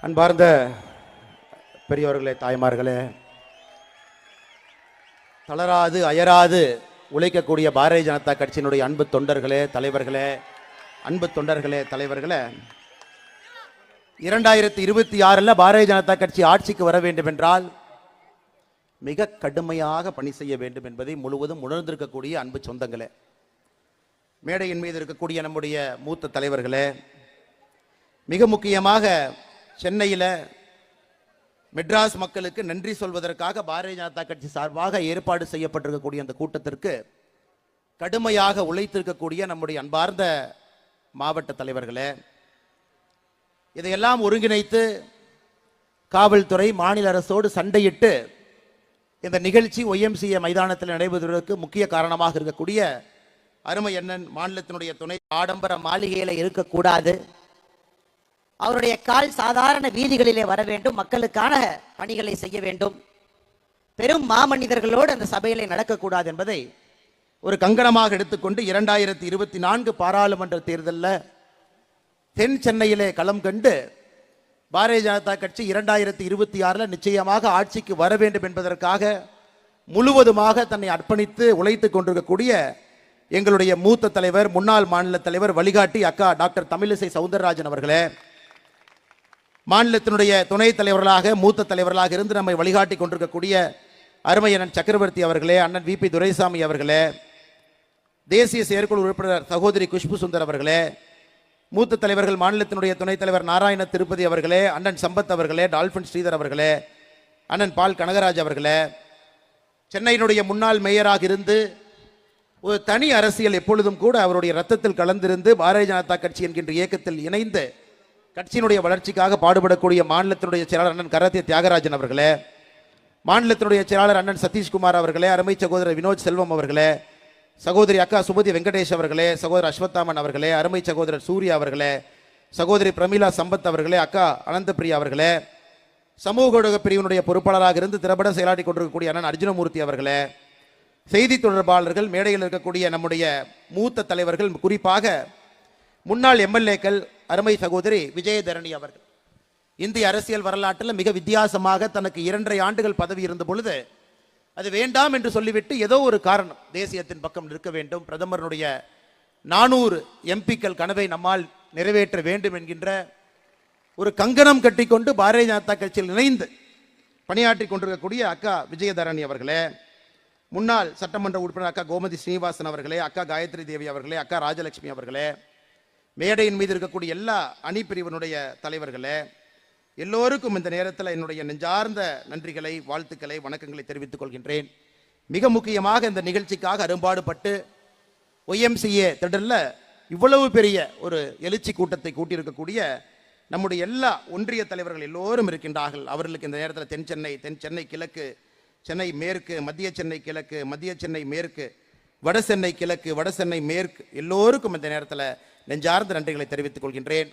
அன்பார்ந்த பெரியவர்களே, தாய்மார்களே, தளராது அயராது உழைக்கக்கூடிய பாரதிய ஜனதா கட்சியினுடைய அன்பு தொண்டர்களே, தலைவர்களே, அன்பு தொண்டர்களே, தலைவர்களே, 2026 பாரதிய ஜனதா கட்சி ஆட்சிக்கு வர வேண்டும் என்றால் மிக கடுமையாக பணி செய்ய வேண்டும் என்பதை முழுவதும் உணர்ந்திருக்கக்கூடிய அன்பு சொந்தங்களே, மேடையின் மீது இருக்கக்கூடிய நம்முடைய மூத்த தலைவர்களே, மிக முக்கியமாக சென்னையில் மெட்ராஸ் மக்களுக்கு நன்றி சொல்வதற்காக பாரதிய ஜனதா கட்சி சார்பாக ஏற்பாடு செய்யப்பட்டிருக்கக்கூடிய அந்த கூட்டத்திற்கு கடுமையாக உழைத்திருக்கக்கூடிய நம்முடைய அன்பார்ந்த மாவட்ட தலைவர்களே, இதையெல்லாம் ஒருங்கிணைத்து காவல்துறை மாநில அரசோடு சண்டையிட்டு இந்த நிகழ்ச்சி ஒய்எம்சிஏ மைதானத்தில் நடைபெறுவதற்கு முக்கிய காரணமாக இருக்கக்கூடிய அருமை அண்ணன் மாநிலத்தினுடைய துணை ஆடம்பர மாளிகையில் இருக்கக்கூடாது, அவருடைய கால் சாதாரண வீதிகளிலே வர வேண்டும், மக்களுக்கான பணிகளை செய்ய வேண்டும், பெரும் மாமனிதர்களோடு அந்த சபையிலே நடக்கக்கூடாது என்பதை ஒரு கங்கணமாக எடுத்துக்கொண்டு 2024 பாராளுமன்ற தேர்தலில் தென் சென்னையிலே களம் கண்டு பாரதிய ஜனதா கட்சி 2026 நிச்சயமாக ஆட்சிக்கு வர வேண்டும் என்பதற்காக முழுவதுமாக தன்னை அர்ப்பணித்து உழைத்துக் கொண்டிருக்கக்கூடிய எங்களுடைய மூத்த தலைவர், முன்னாள் மாநில தலைவர், வழிகாட்டி அக்கா டாக்டர் தமிழிசை சவுந்தரராஜன் அவர்களே, மாநிலத்தினுடைய துணைத் தலைவர்களாக மூத்த தலைவர்களாக இருந்து நம்மை வழிகாட்டி கொண்டிருக்கக்கூடிய அருமை அண்ணன் சக்கரவர்த்தி அவர்களே, அண்ணன் விபி துரைசாமி அவர்களே, தேசிய செயற்குழு உறுப்பினர் சகோதரி குஷ்பு சுந்தர் அவர்களே, மூத்த தலைவர்கள் மாநிலத்தினுடைய துணைத் தலைவர் நாராயண திருப்பதி அவர்களே, அண்ணன் சம்பத் அவர்களே, டால்பின் ஸ்ரீதர் அவர்களே, அண்ணன் பால் கனகராஜ் அவர்களே, சென்னையினுடைய முன்னாள் மேயராக இருந்து ஒரு தனி அரசியல் எப்பொழுதும் கூட அவருடைய ரத்தத்தில் கலந்திருந்து பாரதிய ஜனதா கட்சி என்கின்ற இயக்கத்தில் இணைந்து கட்சியினுடைய வளர்ச்சிக்காக பாடுபடக்கூடிய மாநிலத்தினுடைய செயலாளர் அண்ணன் கரத்திய தியாகராஜன் அவர்களே, மாநிலத்தினுடைய செயலாளர் அண்ணன் சதீஷ்குமார் அவர்களே, அருமை சகோதரர் வினோத் செல்வம் அவர்களே, சகோதரி அக்கா சுபதி வெங்கடேஷ் அவர்களே, சகோதரர் அஸ்வத்தாமன் அவர்களே, அருமை சகோதரர் சூர்யா அவர்களே, சகோதரி பிரமிளா சம்பத் அவர்களே, அக்கா அனந்தபிரியா அவர்களே, சமூக ஊடக பிரிவினுடைய பொறுப்பாளராக இருந்து திறம்பட செயலாற்றி கொண்டிருக்கக்கூடிய அண்ணன் அர்ஜுனமூர்த்தி அவர்களே, செய்தி தொடர்பாளர்கள், மேடையில் இருக்கக்கூடிய நம்முடைய மூத்த தலைவர்கள், குறிப்பாக முன்னாள் எம்எல்ஏக்கள், அருமை சகோதரி விஜயதரணி அவர்கள் இந்திய அரசியல் வரலாற்றில் மிக வித்தியாசமாக தனக்கு 2.5 ஆண்டுகள் பதவி இருந்த பொழுது அது வேண்டாம் என்று சொல்லிவிட்டு ஏதோ ஒரு காரணம் தேசியத்தின் பக்கம் நிற்க வேண்டும், பிரதமருடைய 400 எம்பிக்கள் கனவை நம்மால் நிறைவேற்ற வேண்டும் என்கின்ற ஒரு கங்கணம் கட்டிக்கொண்டு பாரதிய ஜனதா கட்சியில் இணைந்து பணியாற்றி கொண்டிருக்கக்கூடிய அக்கா விஜயதரணி அவர்களே, முன்னாள் சட்டமன்ற உறுப்பினர் அக்கா கோமதி ஸ்ரீனிவாசன் அவர்களே, அக்கா காயத்ரி தேவி அவர்களே, அக்கா ராஜலட்சுமி அவர்களே, மேடையின் மீது இருக்கக்கூடிய எல்லா அணி பிரிவினுடைய தலைவர்களே, எல்லோருக்கும் இந்த நேரத்தில் என்னுடைய நெஞ்சார்ந்த நன்றிகளை, வாழ்த்துக்களை, வணக்கங்களை தெரிவித்துக் கொள்கின்றேன். மிக முக்கியமாக இந்த நிகழ்ச்சிக்காக அரும்பாடுபட்டு ஒய்எம்சிஏ திடலில் இவ்வளவு பெரிய ஒரு எழுச்சி கூட்டத்தை கூட்டியிருக்கக்கூடிய நம்முடைய எல்லா ஒன்றிய தலைவர்கள் எல்லோரும் இருக்கின்றார்கள். அவர்களுக்கு இந்த நேரத்தில் தென் சென்னை கிழக்கு, சென்னை மேற்கு, மத்திய சென்னை கிழக்கு, மத்திய சென்னை மேற்கு, வட சென்னை கிழக்கு, வட சென்னை மேற்கு, எல்லோருக்கும் இந்த நேரத்தில் நெஞ்சார்ந்த நன்றிகளை தெரிவித்துக் கொள்கின்றேன்.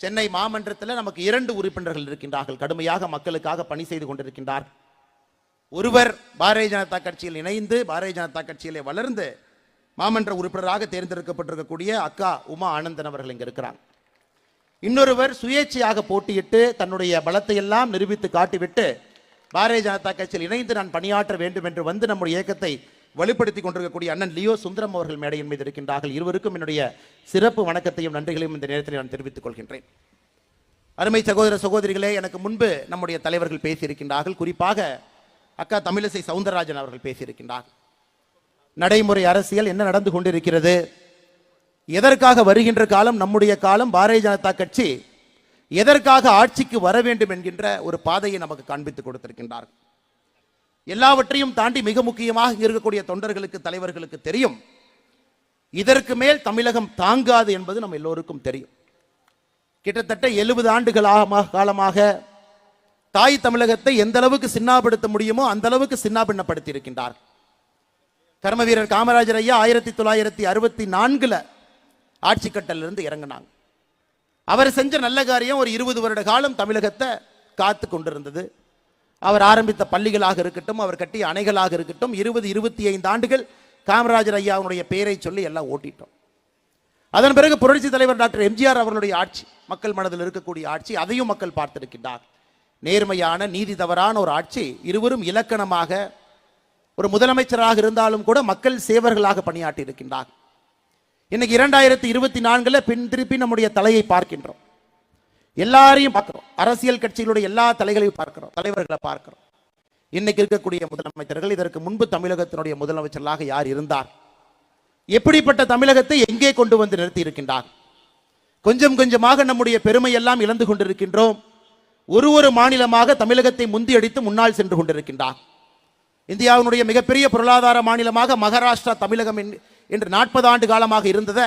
சென்னை மாமன்றத்தில் நமக்கு 2 உறுப்பினர்கள் இருக்கின்றார்கள், கடுமையாக மக்களுக்காக பணி செய்து கொண்டிருக்கின்றார். ஒருவர் பாரதிய ஜனதா கட்சியில் இணைந்து பாரதிய ஜனதா கட்சியிலே வளர்ந்து மாமன்ற உறுப்பினராக தேர்ந்தெடுக்கப்பட்டிருக்கக்கூடிய அக்கா உமா ஆனந்தன் அவர்கள் இங்கே இருக்கிறார். இன்னொருவர் சுயேட்சையாக போட்டியிட்டு தன்னுடைய பலத்தை எல்லாம் நிரூபித்து காட்டிவிட்டு பாரதிய ஜனதா கட்சியில் இணைந்து நான் பணியாற்ற வேண்டும் என்று வந்து நம்முடைய இயக்கத்தை வலுப்படுத்தி கொண்டிருக்கக்கூடிய அண்ணன் லியோ சுந்தரம் அவர்கள் மேடையின் மீது இருக்கின்றார்கள். இருவருக்கும் என்னுடைய சிறப்பு வணக்கத்தையும் நன்றிகளையும் இந்த நேரத்தில் நான் தெரிவித்துக் கொள்கின்றேன். அருமை சகோதர சகோதரிகளே, எனக்கு முன்பு நம்முடைய தலைவர்கள் பேசியிருக்கின்றார்கள். குறிப்பாக அக்கா தமிழிசை சவுந்தரராஜன் அவர்கள் பேசியிருக்கின்றார். நடைமுறை அரசியல் என்ன நடந்து கொண்டிருக்கிறது, எதற்காக வருகின்ற காலம், நம்முடைய காலம், பாரதிய ஜனதா கட்சி எதற்காக ஆட்சிக்கு வர வேண்டும் என்கின்ற ஒரு பாதையை நமக்கு காண்பித்துக் கொடுத்திருக்கின்றார்கள். எல்லாவற்றையும் தாண்டி மிக முக்கியமாக இருக்கக்கூடிய தொண்டர்களுக்கு, தலைவர்களுக்கு தெரியும், இதற்கு மேல் தமிழகம் தாங்காது என்பது நம்ம எல்லோருக்கும் தெரியும். கிட்டத்தட்ட 70 ஆண்டுகள் காலமாக தாய் தமிழகத்தை எந்த அளவுக்கு சின்னாப்படுத்த முடியுமோ அந்த அளவுக்கு சின்னாபின்னப்படுத்தி இருக்கின்றார். கர்ம வீரர் காமராஜர் ஐயா 1964 ஆட்சி கட்டலிருந்து இறங்கினாங்க. அவர் செஞ்ச நல்ல காரியம் ஒரு 20 வருட காலம் தமிழகத்தை காத்து கொண்டிருந்தது. அவர் ஆரம்பித்த பள்ளிகளாக இருக்கட்டும், அவர் கட்டிய அணைகளாக இருக்கட்டும், 20-25 ஆண்டுகள் காமராஜர் ஐயாவுடைய பெயரை சொல்லி எல்லாம் ஓட்டிட்டோம். அதன் பிறகு புரட்சி தலைவர் டாக்டர் எம்ஜிஆர் அவர்களுடைய ஆட்சி, மக்கள் மனதில் இருக்கக்கூடிய ஆட்சி, அதையும் மக்கள் பார்த்திருக்கின்றார். நேர்மையான, நீதி தவறான ஒரு ஆட்சி. இருவரும் இலக்கணமாக ஒரு முதலமைச்சராக இருந்தாலும் கூட மக்கள் சேவர்களாக பணியாற்றி இருக்கின்றார். இன்னைக்கு 2024 பின் திருப்பி நம்முடைய தலையை பார்க்கின்றோம். எல்லாரையும் பார்க்கிறோம். அரசியல் கட்சிகளுடைய எல்லா தலைகளையும் பார்க்கிறோம், தலைவர்களை பார்க்கிறோம். இன்னைக்கு இருக்கக்கூடிய முதலமைச்சர்கள், இதற்கு முன்பு தமிழகத்தினுடைய முதலமைச்சர்களாக யார் இருந்தார், எப்படிப்பட்ட தமிழகத்தை எங்கே கொண்டு வந்து நிறுத்தி இருக்கின்றார். கொஞ்சம் கொஞ்சமாக நம்முடைய பெருமை எல்லாம் இழந்து கொண்டிருக்கின்றோம். ஒரு மாநிலமாக தமிழகத்தை முந்தியடித்து முன்னால் சென்று கொண்டிருக்கின்றார். இந்தியாவினுடைய மிகப்பெரிய பொருளாதார மாநிலமாக மகாராஷ்டிரா தமிழகம் என்று 40 ஆண்டு காலமாக இருந்தது.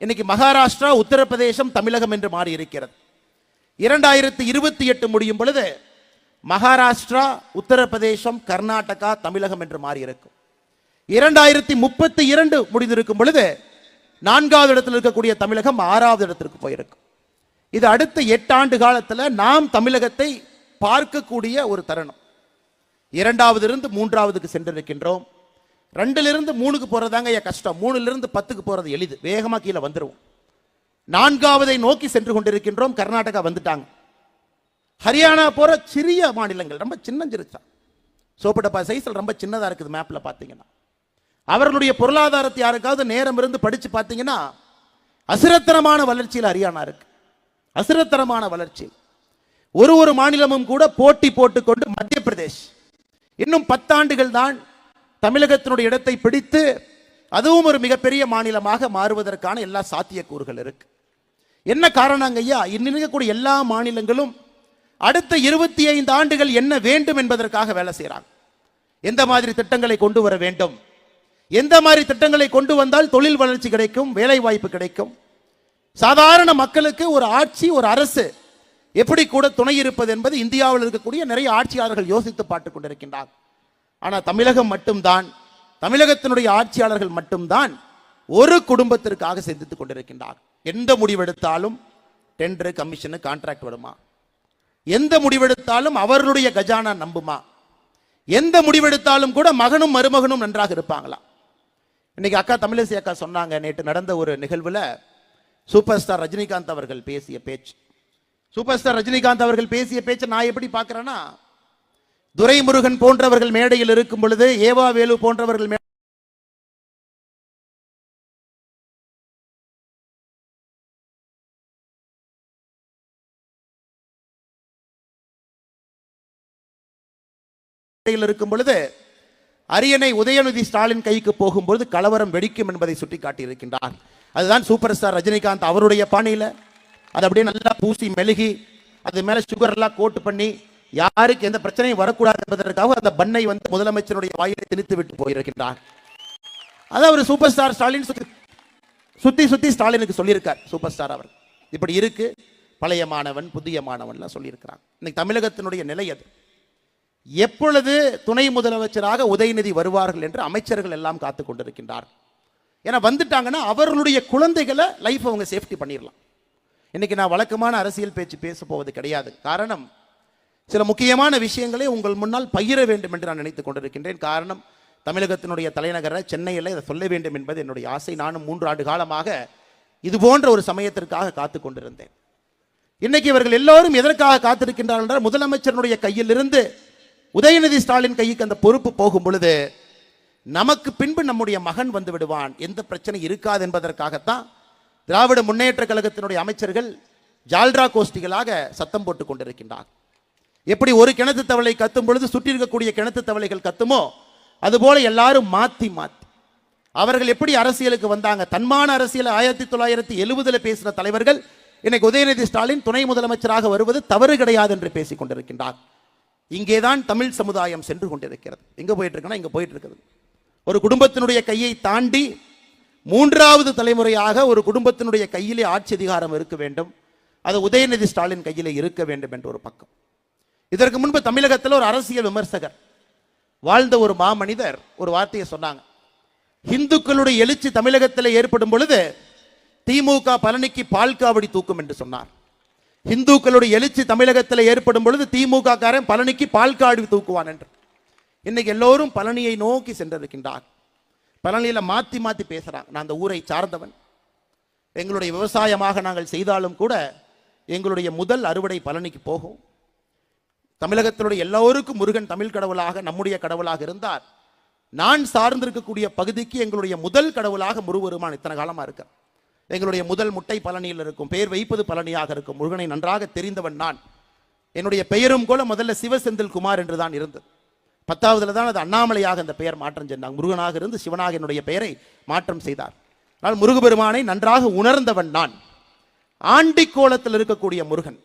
இன்னைக்கு மகாராஷ்டிரா, உத்தரப்பிரதேசம், தமிழகம் என்று மாறி இருக்கிறது. 2028 முடியும் பொழுது மகாராஷ்டிரா, உத்தரப்பிரதேசம், கர்நாடகா, தமிழகம் என்று மாறி இருக்கும். 2032 முடிந்திருக்கும் பொழுது 4வது இடத்தில் இருக்கக்கூடிய தமிழகம் 6வது இடத்திற்கு போயிருக்கும். இது அடுத்த 8 ஆண்டு காலத்தில் நாம் தமிழகத்தை பார்க்கக்கூடிய ஒரு தருணம். 2வது 3வது சென்றிருக்கின்றோம். 2லிருந்து 3க்கு போறதாங்க கஷ்டம். 3லிருந்து 10க்கு போறது எளிது, வேகமா கீழே வந்துருவோம். 4வதை நோக்கி சென்று கொண்டிருக்கின்றோம். கர்நாடகா வந்துட்டாங்க. ஹரியானா போற சிறிய மாநிலங்கள், ரொம்ப சின்னஞ்சிருச்சா, சோப்படப்பா சைஸில் ரொம்ப சின்னதா இருக்குது மேப்ல பாத்தீங்கன்னா. அவர்களுடைய பொருளாதாரத்தை யாருக்காவது நேரம் இருந்து படிச்சு பார்த்தீங்கன்னா அசிரத்தனமான வளர்ச்சியில் ஹரியானா இருக்கு. அசிரத்தனமான வளர்ச்சி. ஒரு மாநிலமும் கூட போட்டி போட்டுக்கொண்டு மத்திய பிரதேஷ் இன்னும் 10 ஆண்டுகள் தான் தமிழகத்தினுடைய இடத்தை பிடித்து அதுவும் ஒரு மிகப்பெரிய மாநிலமாக மாறுவதற்கான எல்லா சாத்தியக்கூறுகள் இருக்கு. என்ன காரணம் ஐயா? இன்னும் இருக்கக்கூடிய எல்லா மாநிலங்களும் அடுத்த 25 ஆண்டுகள் என்ன வேண்டும் என்பதற்காக வேலை செய்யறாங்க. எந்த மாதிரி திட்டங்களை கொண்டு வர வேண்டும், எந்த மாதிரி திட்டங்களை கொண்டு வந்தால் தொழில் வளர்ச்சி கிடைக்கும், வேலை வாய்ப்பு கிடைக்கும், சாதாரண மக்களுக்கு ஒரு ஆட்சி, ஒரு அரசு எப்படி கூட துணை இருப்பது என்பது இந்தியாவில் இருக்கக்கூடிய நிறைய ஆட்சியாளர்கள் யோசித்து பார்த்துக் கொண்டிருக்கின்றார். ஆனால் தமிழகம் மட்டும்தான், தமிழகத்தினுடைய ஆட்சியாளர்கள் மட்டும்தான் ஒரு குடும்பத்திற்காக சிந்தித்துக் கொண்டிருக்கின்றார். எந்த முடிவெடுத்தாலும் டெண்டர், கமிஷனு, கான்ட்ராக்ட் வருமா? எந்த முடிவெடுத்தாலும் அவர்களுடைய கஜானா நம்புமா? எந்த முடிவெடுத்தாலும் கூட மகனும் மருமகனும் நன்றாக இருப்பாங்களா? இன்னைக்கு அக்கா தமிழிசை அக்கா சொன்னாங்க, நேற்று நடந்த ஒரு நிகழ்வுல சூப்பர் ஸ்டார் ரஜினிகாந்த் அவர்கள் பேசிய பேச்சு. சூப்பர் ஸ்டார் ரஜினிகாந்த் அவர்கள் பேசிய பேச்சை நான் எப்படி பார்க்கிறேன்னா, துரைமுருகன் போன்றவர்கள் மேடையில் இருக்கும் பொழுது, ஏவா வேலு போன்றவர்கள் இருக்கும் பொழுது அரியணை உதயநிதி ஸ்டாலின் கைக்கு போகும்போது கலவரம் வெடிக்கும் என்பதை சுட்டிக்காட்டி இருக்கின்றார். அதுதான் சூப்பர் ஸ்டார் ரஜினிகாந்த் அவருடைய பாணியில அது அப்படியே நல்லா பூசி மெழுகி அது மேல சுகர் எல்லாம் கோட் பண்ணி யாருக்கு எந்த பிரச்சனையும் வரக்கூடாது என்பதற்காக அந்த பண்ணை முதலமைச்சருடைய வாயிலை திணித்து விட்டு போயிருக்கின்றார். அதான் ஒரு சூப்பர் ஸ்டார் ஸ்டாலின் சுத்தி சுத்தி ஸ்டாலினுக்கு சொல்லியிருக்கார். சூப்பர் ஸ்டார் அவர் இப்படி இருக்கு, பழைய மாணவன் புதிய மாணவன் சொல்லியிருக்கிறாங்க. இன்னைக்கு தமிழகத்தினுடைய நிலை அது. எப்பொழுது துணை முதலமைச்சராக உதயநிதி வருவார்கள் என்று அமைச்சர்கள் எல்லாம் காத்து கொண்டிருக்கின்றார். ஏன்னா வந்துட்டாங்கன்னா அவர்களுடைய குழந்தைகளை லைஃப் அவங்க சேஃப்டி பண்ணிடலாம். இன்னைக்கு நான் வழக்கமான அரசியல் பேச்சு பேச போவது கிடையாது. காரணம், சில முக்கியமான விஷயங்களை உங்கள் முன்னால் பகிர வேண்டும் என்று நான் நினைத்துக் கொண்டிருக்கின்றேன். காரணம், தமிழகத்தினுடைய தலைநகர சென்னையில் இதை சொல்ல வேண்டும் என்பது என்னுடைய ஆசை. நானும் 3 ஆண்டு காலமாக இது போன்ற ஒரு சமயத்திற்காக காத்து கொண்டிருந்தேன். இன்னைக்கு இவர்கள் எல்லோரும் எதற்காக காத்திருக்கின்றார்கள் என்றால், முதலமைச்சருடைய கையில் இருந்து உதயநிதி ஸ்டாலின் கைக்கு அந்த பொறுப்பு போகும் பொழுது நமக்கு பின்பு நம்முடைய மகன் வந்து விடுவான், எந்த பிரச்சனை இருக்காது என்பதற்காகத்தான் திராவிட முன்னேற்ற கழகத்தினுடைய அமைச்சர்கள் ஜால்ரா கோஷ்டிகளாக சத்தம் போட்டுக் கொண்டிருக்கின்றார். எப்படி ஒரு கிணத்து தவளை கத்தும் பொழுது சுற்றி இருக்கக்கூடிய கிணத்து தவளைகள் கத்துமோ அதுபோல எல்லாரும் மாத்தி மாத்தி அவர்கள் எப்படி அரசியலுக்கு வந்தாங்க. தன்மான அரசியல் 1970 பேசின தலைவர்கள் இன்னைக்கு உதயநிதி ஸ்டாலின் துணை முதலமைச்சராக வருவது தவறு கிடையாது என்று பேசிக் கொண்டிருக்கின்றார். இங்கேதான் தமிழ் சமுதாயம் சென்று கொண்டிருக்கிறது. எங்க போயிட்டு இருக்குன்னா, இங்க போயிட்டு இருக்கிறது. ஒரு குடும்பத்தினுடைய கையை தாண்டி 3வது தலைமுறையாக ஒரு குடும்பத்தினுடைய கையிலே ஆட்சி அதிகாரம் இருக்க வேண்டும். அது உதயநிதி ஸ்டாலின் கையிலே இருக்க வேண்டும் என்ற ஒரு பக்கம். இதற்கு முன்பு தமிழகத்தில் ஒரு அரசியல் விமர்சகர் வாழ்ந்த ஒரு மாமனிதர் ஒரு வார்த்தையை சொன்னாங்க. இந்துக்களுடைய எழுச்சி தமிழகத்தில் ஏற்படும் பொழுது திமுக பழனிக்கு பால் காவடி தூக்கும் என்று சொன்னார். இந்துக்களுடைய எழுச்சி தமிழகத்தில் ஏற்படும் பொழுது திமுக காரன் பழனிக்கு பால் காவடி தூக்குவான் என்று. இன்னைக்கு எல்லோரும் பழனியை நோக்கி சென்றிருக்கின்றார். பழனியில மாத்தி மாத்தி பேசுறாங்க. நான் அந்த ஊரை சார்ந்தவன், எங்களுடைய விவசாயமாக நாங்கள் செய்தாலும் கூட எங்களுடைய முதல் அறுவடை பழனிக்கு போகும். தமிழகத்தினுடைய எல்லோருக்கும் முருகன் தமிழ் கடவுளாக நம்முடைய கடவுளாக இருந்தார். நான் சார்ந்திருக்கக்கூடிய பகுதிக்கு எங்களுடைய முதல் கடவுளாக முருகருமான் இத்தனை காலமாக இருக்க. எங்களுடைய முதல் முட்டை பழனியில் இருக்கும், பெயர் வைப்பது பழனியாக இருக்கும். முருகனை நன்றாக தெரிந்தவன் நான். என்னுடைய பெயரும் கூட முதல்ல சிவசெந்தில் குமார் என்று தான் இருந்தது. 10ஆவதுல தான் அது அண்ணாமலையாக அந்த பெயர் மாற்றம் சென்றாங்க. முருகனாக இருந்து சிவனாக என்னுடைய பெயரை மாற்றம் செய்தார். ஆனால் முருகபெருமானை நன்றாக உணர்ந்தவன் நான். ஆண்டிக்கோலத்தில் இருக்கக்கூடிய முருகன்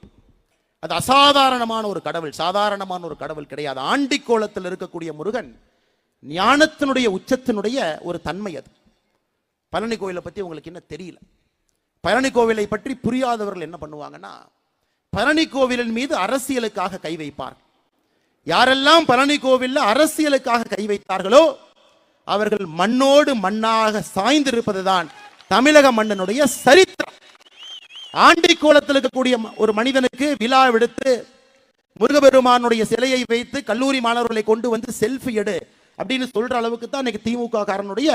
அது அசாதாரணமான ஒரு கடவுள், சாதாரணமான ஒரு கடவுள் கிடையாது. ஆண்டிக்கோலத்தில் இருக்கக்கூடிய முருகன் ஞானத்தினுடைய உச்சத்தினுடைய ஒரு தன்மை. அது பழனி கோவிலை பற்றி உங்களுக்கு என்ன தெரியல. பழனி கோவிலை பற்றி புரியாதவர்கள் என்ன பண்ணுவாங்கன்னா, பழனி கோவிலின் மீது அரசியலுக்காக கை வைப்பார். யாரெல்லாம் பழனி கோவில்ல அரசியலுக்காக கை வைத்தார்களோ அவர்கள் மண்ணோடு மண்ணாக சாய்ந்திருப்பதுதான் தமிழக மன்னனுடைய சரித்திரம். ஆண்டிக்கோலத்தில் இருக்கக்கூடிய ஒரு மனிதனுக்கு விழா எடுத்து முருகபெருமானுடைய சிலையை வைத்து கல்லூரி மாணவர்களை கொண்டு வந்து செல்ஃபி எடு அப்படின்னு சொல்ற அளவுக்கு தான் இன்னைக்கு திமுக காரனுடைய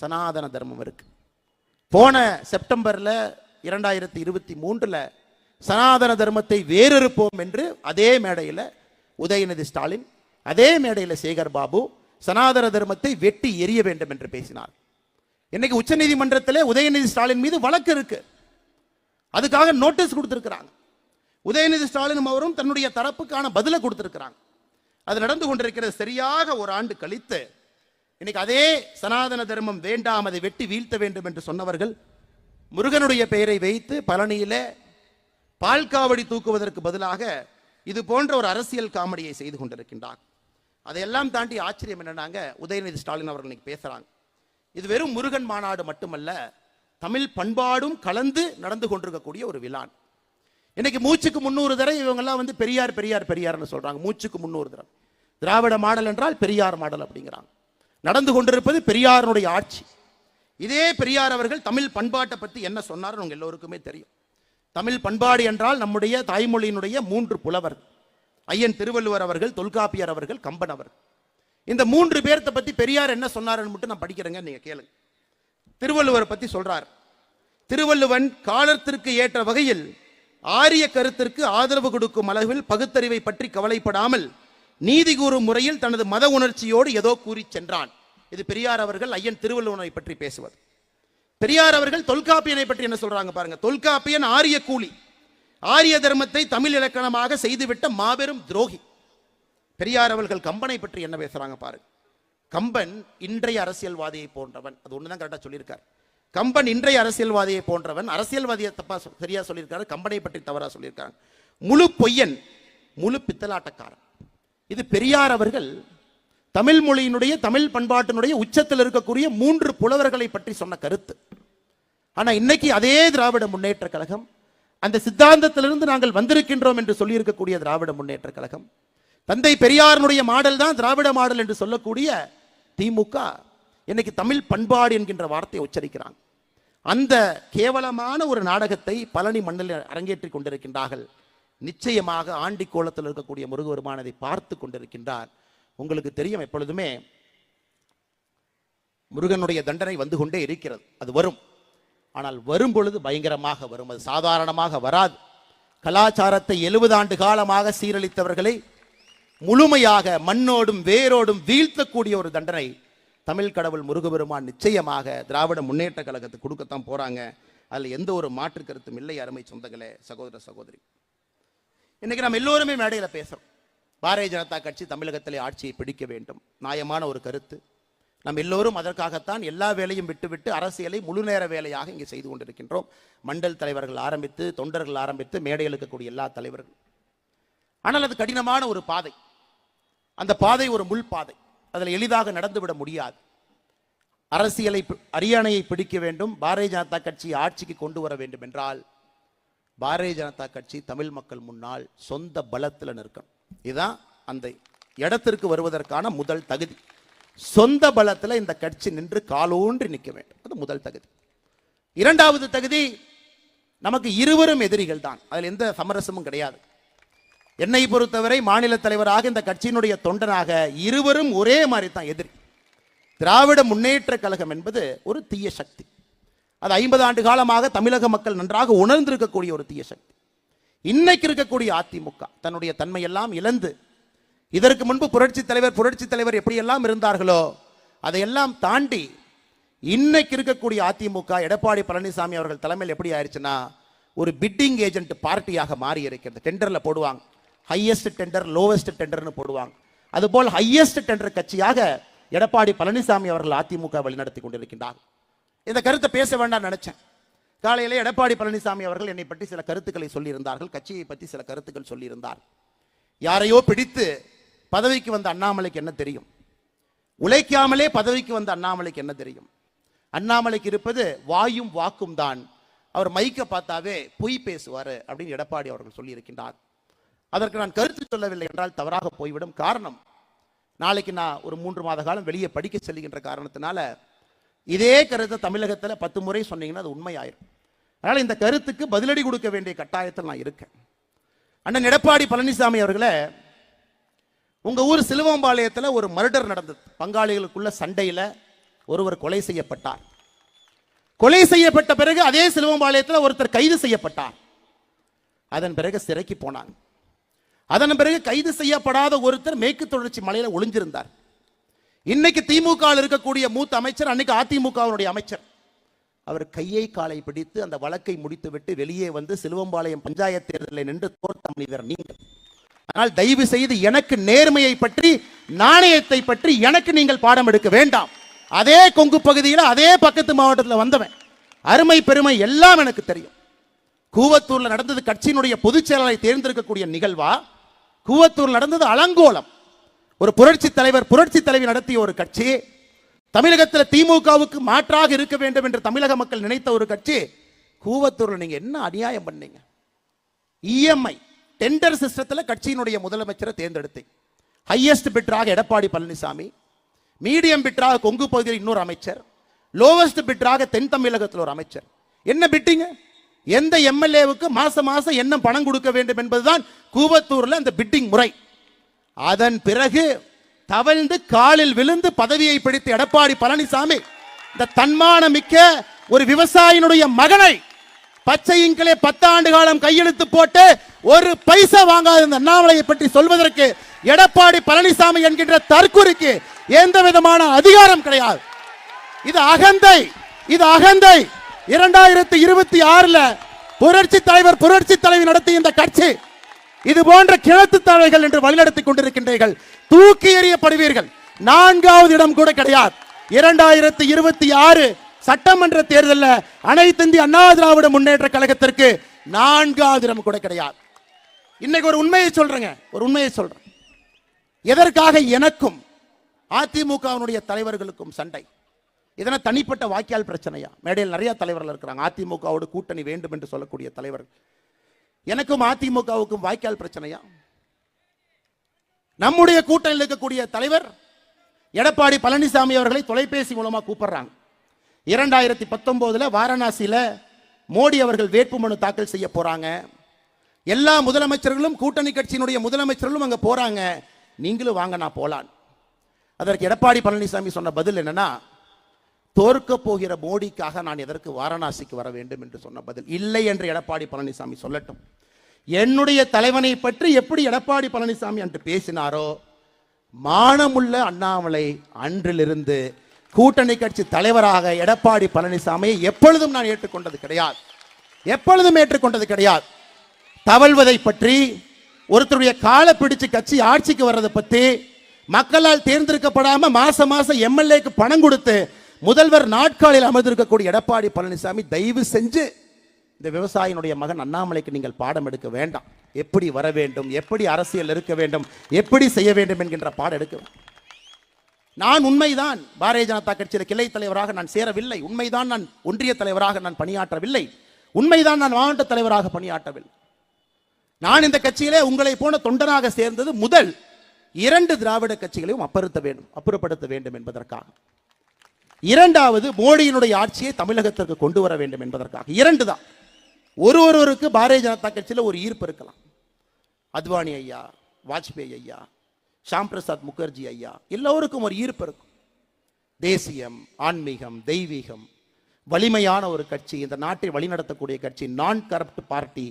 சனாதன தர்மம் இருக்கு. போன செப்டம்பர்ல 2023 சனாதன தர்மத்தை வேறறுப்போம் என்று அதே மேடையில் உதயநிதி ஸ்டாலின், அதே மேடையில் சேகர் பாபு சனாதன தர்மத்தை வெட்டி எரிய வேண்டும் என்று பேசினார். இன்னைக்கு உச்ச நீதிமன்றத்தில் உதயநிதி ஸ்டாலின் மீது வழக்கு இருக்கு. அதுக்காக நோட்டீஸ் கொடுத்திருக்கிறாங்க. உதயநிதி ஸ்டாலின் அவரும் தன்னுடைய தரப்புக்கான பதிலை கொடுத்திருக்கிறாங்க. அது நடந்து கொண்டிருக்கிறது. சரியாக ஒரு ஆண்டு கழித்து இன்னைக்கு அதே சனாதன தர்மம் வேண்டாம், அதை வெட்டி வீழ்த்த வேண்டும் என்று சொன்னவர்கள் முருகனுடைய பெயரை வைத்து பழனியில பால்காவடி தூக்குவதற்கு பதிலாக இது போன்ற ஒரு அரசியல் காமெடியை செய்து கொண்டிருக்கின்றார். அதையெல்லாம் தாண்டி ஆச்சரியம் என்னன்னாங்க, உதயநிதி ஸ்டாலின் அவர்கள் இன்னைக்கு பேசுறாங்க, இது வெறும் முருகன் மாநாடு மட்டுமல்ல, தமிழ் பண்பாடும் கலந்து நடந்து கொண்டிருக்கக்கூடிய ஒரு விழான். இன்னைக்கு மூச்சுக்கு 300 தடவை இவங்கெல்லாம் வந்து பெரியார் பெரியார் பெரியார்னு சொல்றாங்க. மூச்சுக்கு 300 தடவை திராவிட மாடல் என்றால் பெரியார் மாடல் அப்படிங்கிறாங்க. நடந்து கொண்டிருப்பது பெரியாருடைய ஆட்சி. இதே பெரியார் அவர்கள் தமிழ் பண்பாட்டை பற்றி என்ன சொன்னார் உங்க எல்லோருக்குமே தெரியும். தமிழ் பண்பாடு என்றால் நம்முடைய தாய்மொழியினுடைய 3 புலவர், ஐயன் திருவள்ளுவர் அவர்கள், தொல்காப்பியர் அவர்கள், கம்பன் அவர்கள். இந்த 3 பேர்த்த பத்தி பெரியார் என்ன சொன்னாருன்னு மட்டும் நான் படிக்கிறேங்க, நீங்க கேளுங்க. திருவள்ளுவர் பத்தி சொல்றார். திருவள்ளுவன் காலத்திற்கு ஏற்ற வகையில் ஆரிய கருத்திற்கு ஆதரவு கொடுக்கும் அளவில் பகுத்தறிவை பற்றி கவலைப்படாமல் நீதி கூறும் முறையில் தனது மத உணர்ச்சியோடு ஏதோ கூறி சென்றான். இது பெரியார் அவர்கள் ஐயன் திருவள்ளுவனை பற்றி பேசுவது. பெரியார் அவர்கள் தொல்காப்பியனை பற்றி என்ன சொல்றாங்க பாருங்க. தொல்காப்பியன் ஆரிய கூலி, ஆரிய தர்மத்தை தமிழ் இலக்கணமாக செய்துவிட்ட மாபெரும் துரோகி. பெரியார் அவர்கள் கம்பனை பற்றி என்ன பேசுறாங்க பாருங்க. கம்பன் இன்றைய அரசியல்வாதியை போன்றவன், அது ஒண்ணுதான் கரெக்டா சொல்லியிருக்கார். கம்பன் இன்றைய அரசியல்வாதியை போன்றவன். அரசியல்வாதியை தப்பா சரியா சொல்லியிருக்காரு, கம்பனை பற்றி தவறா சொல்லியிருக்காங்க. முழு பொய்யன், முழு பித்தலாட்டக்காரன். இது பெரியார் அவர்கள் தமிழ் மொழியினுடைய தமிழ் பண்பாட்டினுடைய உச்சத்தில் இருக்கக்கூடிய 3 புலவர்களை பற்றி சொன்ன கருத்து. ஆனா இன்னைக்கு அதே திராவிட முன்னேற்ற கழகம், அந்த சித்தாந்தத்திலிருந்து நாங்கள் வந்திருக்கின்றோம் என்று சொல்லி இருக்கக்கூடிய திராவிட முன்னேற்ற கழகம், தந்தை பெரியாருடைய மாடல் தான் திராவிட மாடல் என்று சொல்லக்கூடிய திமுக இன்னைக்கு தமிழ் பண்பாடு என்கின்ற வார்த்தையை உச்சரிக்கிறாங்க. அந்த கேவலமான ஒரு நாடகத்தை பழனி மண்ணில் அரங்கேற்றி கொண்டிருக்கின்றார்கள். நிச்சயமாக ஆண்டிக்கோலத்தில் இருக்கக்கூடிய முருகபெருமானை பார்த்து கொண்டிருக்கின்றார். உங்களுக்கு தெரியும், எப்பொழுதுமே முருகனுடைய தண்டனை வந்து கொண்டே இருக்கிறது. அது வரும், ஆனால் வரும் பொழுது பயங்கரமாக வரும், அது சாதாரணமாக வராது. கலாச்சாரத்தை 70 ஆண்டு காலமாக சீரழித்தவர்களை முழுமையாக மண்ணோடும் வேரோடும் வீழ்த்தக்கூடிய ஒரு தண்டனை தமிழ் கடவுள் முருகபெருமான் நிச்சயமாக திராவிட முன்னேற்ற கழகத்துக்கு கொடுக்கத்தான் போறாங்க. அதில் எந்த ஒரு மாற்று கருத்தும் இல்லை. அருமை சொந்தங்களே, சகோதர சகோதரி, இன்னைக்கு நம்ம எல்லோருமே மேடையில் பேசுறோம். பாரதிய ஜனதா கட்சி தமிழகத்திலே ஆட்சியை பிடிக்க வேண்டும், நியாயமான ஒரு கருத்து. நம்ம எல்லோரும் அதற்காகத்தான் எல்லா வேலையும் விட்டுவிட்டு அரசியலை முழு நேர வேலையாக இங்கே செய்து கொண்டிருக்கின்றோம். மண்டல் தலைவர்கள் ஆரம்பித்து, தொண்டர்கள் ஆரம்பித்து, மேடையில் இருக்கக்கூடிய எல்லா தலைவர்கள். ஆனால் அது கடினமான ஒரு பாதை. அந்த பாதை ஒரு முள் பாதை. அதில் எளிதாக நடந்துவிட முடியாது. அரசியலை அரியணையை பிடிக்க வேண்டும், பாரதிய ஜனதா கட்சி ஆட்சிக்கு கொண்டு வர வேண்டும் என்றால் பாரதிய ஜனதா கட்சி தமிழ் மக்கள் முன்னால் சொந்த பலத்தில் நிற்கணும். இதுதான் அந்த இடத்திற்கு வருவதற்கான முதல் தகுதி. சொந்த பலத்தில் இந்த கட்சி நின்று காலூன்றி நிற்க வேண்டும், அது முதல் தகுதி. இரண்டாவது தகுதி, நமக்கு இருவரும் எதிரிகள் தான், அதில் எந்த சமரசமும் கிடையாது. என்னை பொறுத்தவரை மாநில தலைவராக இந்த கட்சியினுடைய தொண்டனாக இருவரும் ஒரே மாதிரி தான் எதிரி. திராவிட முன்னேற்ற கழகம் என்பது ஒரு தீய சக்தி. அது 50 ஆண்டு காலமாக தமிழக மக்கள் நன்றாக உணர்ந்திருக்கக்கூடிய ஒரு தீய சக்தி. இன்னைக்கு இருக்கக்கூடிய அதிமுக தன்னுடைய தன்மையெல்லாம் இழந்து, இதற்கு முன்பு புரட்சி தலைவர் எப்படியெல்லாம் இருந்தார்களோ அதையெல்லாம் தாண்டி இன்னைக்கு இருக்கக்கூடிய அதிமுக எடப்பாடி பழனிசாமி அவர்கள் தலைமையில் எப்படி ஆயிடுச்சுன்னா ஒரு பிட்டிங் ஏஜென்ட் பார்ட்டியாக மாறி இருக்கிறது. டெண்டர்ல போடுவாங்க, ஹையஸ்ட் டெண்டர் லோவஸ்ட் டெண்டர்னு போடுவாங்க. அதுபோல் ஹையஸ்ட் டெண்டர் கட்சியாக எடப்பாடி பழனிசாமி அவர்கள் அதிமுக வழிநடத்தி கொண்டிருக்கின்றார். இந்த கருத்தை பேச வேண்டாம் நினைச்சேன். காலையிலே எடப்பாடி பழனிசாமி அவர்கள் என்னை பற்றி சில கருத்துக்களை சொல்லியிருந்தார்கள், கட்சியை பற்றி சில கருத்துக்கள் சொல்லியிருந்தார். யாரையோ பிடித்து பதவிக்கு வந்த அண்ணாமலைக்கு என்ன தெரியும்? உழைக்காமலே பதவிக்கு வந்த அண்ணாமலைக்கு என்ன தெரியும்? அண்ணாமலைக்கு இருப்பது வாயும் வாக்கும் தான். அவர் மைக்க பார்த்தாவே பொய் பேசுவார் அப்படின்னு எடப்பாடி அவர்கள் சொல்லியிருக்கின்றார். அதற்கு நான் கருத்து சொல்லவில்லை என்றால் தவறாக போய்விடும். காரணம், நாளைக்கு நான் ஒரு 3 மாத காலம் வெளியே படிக்க செல்கின்ற காரணத்தினால இதே கருத்தை தமிழகத்தில் 10 முறை சொன்னீங்கன்னா அது உண்மையாயிரும். அதனால் இந்த கருத்துக்கு பதிலடி கொடுக்க வேண்டிய கட்டாயத்தில் நான் இருக்கேன். அண்ணன் எடப்பாடி பழனிசாமி அவர்களே, உங்க ஊர் சிலுவம்பாளையத்தில் ஒரு மர்டர் நடந்தது. பங்காளிகளுக்குள்ள சண்டையில் ஒருவர் கொலை செய்யப்பட்டார். கொலை செய்யப்பட்ட பிறகு அதே சிலுவம்பாளையத்தில் ஒருத்தர் கைது செய்யப்பட்டார். அதன் பிறகு சிறைக்கு போனாங்க. அதன் பிறகு கைது செய்யப்படாத ஒருத்தர் மேற்கு தொடர்ச்சி மலையில ஒளிஞ்சிருந்தார். இன்னைக்கு திமுக இருக்கக்கூடிய மூத்த அமைச்சர், அன்னைக்கு அதிமுகவுடைய அமைச்சர், அவர் கையை காலை பிடித்து அந்த வழக்கை முடித்துவிட்டு வெளியே வந்து சிலுவம்பாளையம் பஞ்சாயத்து தேர்தலில் நின்று தோற்ற மனிதர் நீங்கள். ஆனால் தயவு செய்து எனக்கு நேர்மையை பற்றி, நாணயத்தை பற்றி எனக்கு நீங்கள் பாடம் எடுக்க வேண்டாம். அதே கொங்கு பகுதியில் அதே பக்கத்து மாவட்டத்தில் வந்தவன், அருமை பெருமை எல்லாம் எனக்கு தெரியும். கூவத்தூர்ல நடந்தது கட்சியினுடைய பொதுச் செயலாளரை தேர்ந்தெடுக்கக்கூடிய நிகழ்வா? கூவத்தூர் நடந்தது அலங்கோலம். ஒரு புரட்சி தலைவி நடத்திய ஒரு கட்சி, தமிழகத்தில் திமுகவுக்கு மாற்றாக இருக்க வேண்டும் என்று தமிழக மக்கள் நினைத்த ஒரு கட்சி. கூவத்தூர்ல நீங்க என்ன அநியாயம் பண்ணீங்க? இஎம்ஐ டெண்டர் சிஸ்டத்தில் கட்சியினுடைய முதலமைச்சரை தேர்ந்தெடுத்தீங்க. ஹையஸ்ட் பிட்டராக எடப்பாடி பழனிசாமி, மீடியம் பிட்டராக கொங்கு பகுதியில் இன்னொரு அமைச்சர், லோவஸ்ட் பிட்டராக தென் தமிழகத்தில் ஒரு அமைச்சர். என்ன பிட்டிங்க? எந்த எம்எல்ஏவுக்கு மாசம் மாசம் என்ன பணம் கொடுக்க வேண்டும் என்பதுதான் கூவத்தூர்ல அந்த பிட்டிங் முறை. அதன் பிறகு தவழ்ந்து காலில் விழுந்து பதவியை பிடித்து எடப்பாடி பழனிசாமி இந்த தன்மானமிக்க ஒரு விவசாயினுடைய மகனை பச்சை இங்கிலே 10 ஆண்டு காலம் கையெழுத்து போட்டு ஒரு பைசா வாங்காத இந்த அண்ணாமலையை பற்றி சொல்வதற்கு எடப்பாடி பழனிசாமி என்கின்ற தற்குறிக்கு எந்த விதமான அதிகாரம் கிடையாது. இது அகந்தை, இது அகந்தை. 2026 புரட்சி தலைவி நடத்திய இந்த கட்சி இது போன்ற கிழத்து தலைவர்கள் என்று வழிநடத்திக் கொண்டிருக்கின்றீர்கள். தூக்கி எறியப்படுவீர்கள். 4வது இடம் கூட கிடையாது. 2026 சட்டமன்ற தேர்தலில் அனைத்து இந்திய அண்ணா திராவிட முன்னேற்ற கழகத்திற்கு 4வது இடம் கூட கிடையாது. இன்னைக்கு ஒரு உண்மையை சொல்றேன். எதற்காக எனக்கும் அதிமுகவினுடைய தலைவர்களுக்கும் சண்டை? இதனை தனிப்பட்ட வாக்கியால் பிரச்சனையா? மேடையில் நிறைய தலைவர்கள் இருக்கிறாங்க, அதிமுகவோடு கூட்டணி வேண்டும் என்று சொல்லக்கூடிய தலைவர்கள். எனக்கும் அதிமுகவுக்கும் வாய்க்கால் பிரச்சனையா? நம்முடைய கூட்டணியில் இருக்கக்கூடிய தலைவர் எடப்பாடி பழனிசாமி அவர்களை தொலைபேசி மூலமா கூப்பிடுறாங்க. 2019 வாரணாசியில மோடி அவர்கள் வேட்புமனு தாக்கல் செய்ய போறாங்க. எல்லா முதலமைச்சர்களும், கூட்டணி கட்சியினுடைய முதலமைச்சர்களும் அங்க போறாங்க. நீங்களும் வாங்க, நான் போலான். அதற்கு எடப்பாடி பழனிசாமி சொன்ன பதில் என்னன்னா, தோற்க போகிற மோடிக்காக நான் எதற்கு வாரணாசிக்கு வர வேண்டும் என்று சொன்ன பதில். இல்லை என்று எடப்பாடி பழனிசாமி சொல்லட்டும். என்னுடைய தலைவனை பற்றி எப்படி எடப்பாடி பழனிசாமி அன்று பேசினாரோ, மானமுள்ள அண்ணாமலை அன்றிலிருந்து கூட்டணி கட்சி தலைவராக எடப்பாடி பழனிசாமியை எப்பொழுதும் நான் ஏற்றுக்கொண்டது கிடையாது. தவழ்வதை பற்றி, ஒருத்தருடைய காலை பிடிச்சு கட்சி ஆட்சிக்கு வர்றதை பற்றி, மக்களால் தேர்ந்தெடுக்கப்படாம மாசம் எம்எல்ஏக்கு பணம் கொடுத்து முதல்வர் நாட்காலில் அமர்ந்திருக்கக்கூடிய எடப்பாடி பழனிசாமி, தயவு செஞ்சு இந்த விவசாயினுடைய மகன் அண்ணாமலைக்கு நீங்கள் பாடம் எடுக்க வேண்டாம். எப்படி வர வேண்டும், எப்படி அரசியல் இருக்க வேண்டும், எப்படி செய்ய வேண்டும் என்கின்ற பாடம் எடுக்க வேண்டும். நான் உண்மைதான் பாரதிய ஜனதா கட்சியில் கிளை தலைவராக நான் சேரவில்லை. உண்மைதான் நான் ஒன்றிய தலைவராக நான் பணியாற்றவில்லை. உண்மைதான் நான் மாவட்ட தலைவராக பணியாற்றவில்லை. நான் இந்த கட்சியிலே உங்களை போன தொண்டனாக சேர்ந்தது முதல் 2 திராவிட கட்சிகளையும் அப்புறப்படுத்த வேண்டும் என்பதற்காக. 2வது மோடியினுடைய ஆட்சியை தமிழகத்திற்கு கொண்டு வர வேண்டும் என்பதற்காக. 2 தான். ஒருவருக்கு பாரதிய ஜனதா கட்சியில் ஒரு ஈர்ப்பு இருக்கலாம். அத்வானி ஐயா, வாஜ்பேயி ஐயா, ஷாம் பிரசாத் முகர்ஜி ஐயா, எல்லோருக்கும் ஒரு ஈர்ப்பு இருக்கும். தேசியம், ஆன்மீகம், தெய்வீகம், வலிமையான ஒரு கட்சி, இந்த நாட்டை வழிநடத்தக்கூடிய கட்சி, நான் கரப்ட் பார்ட்டி,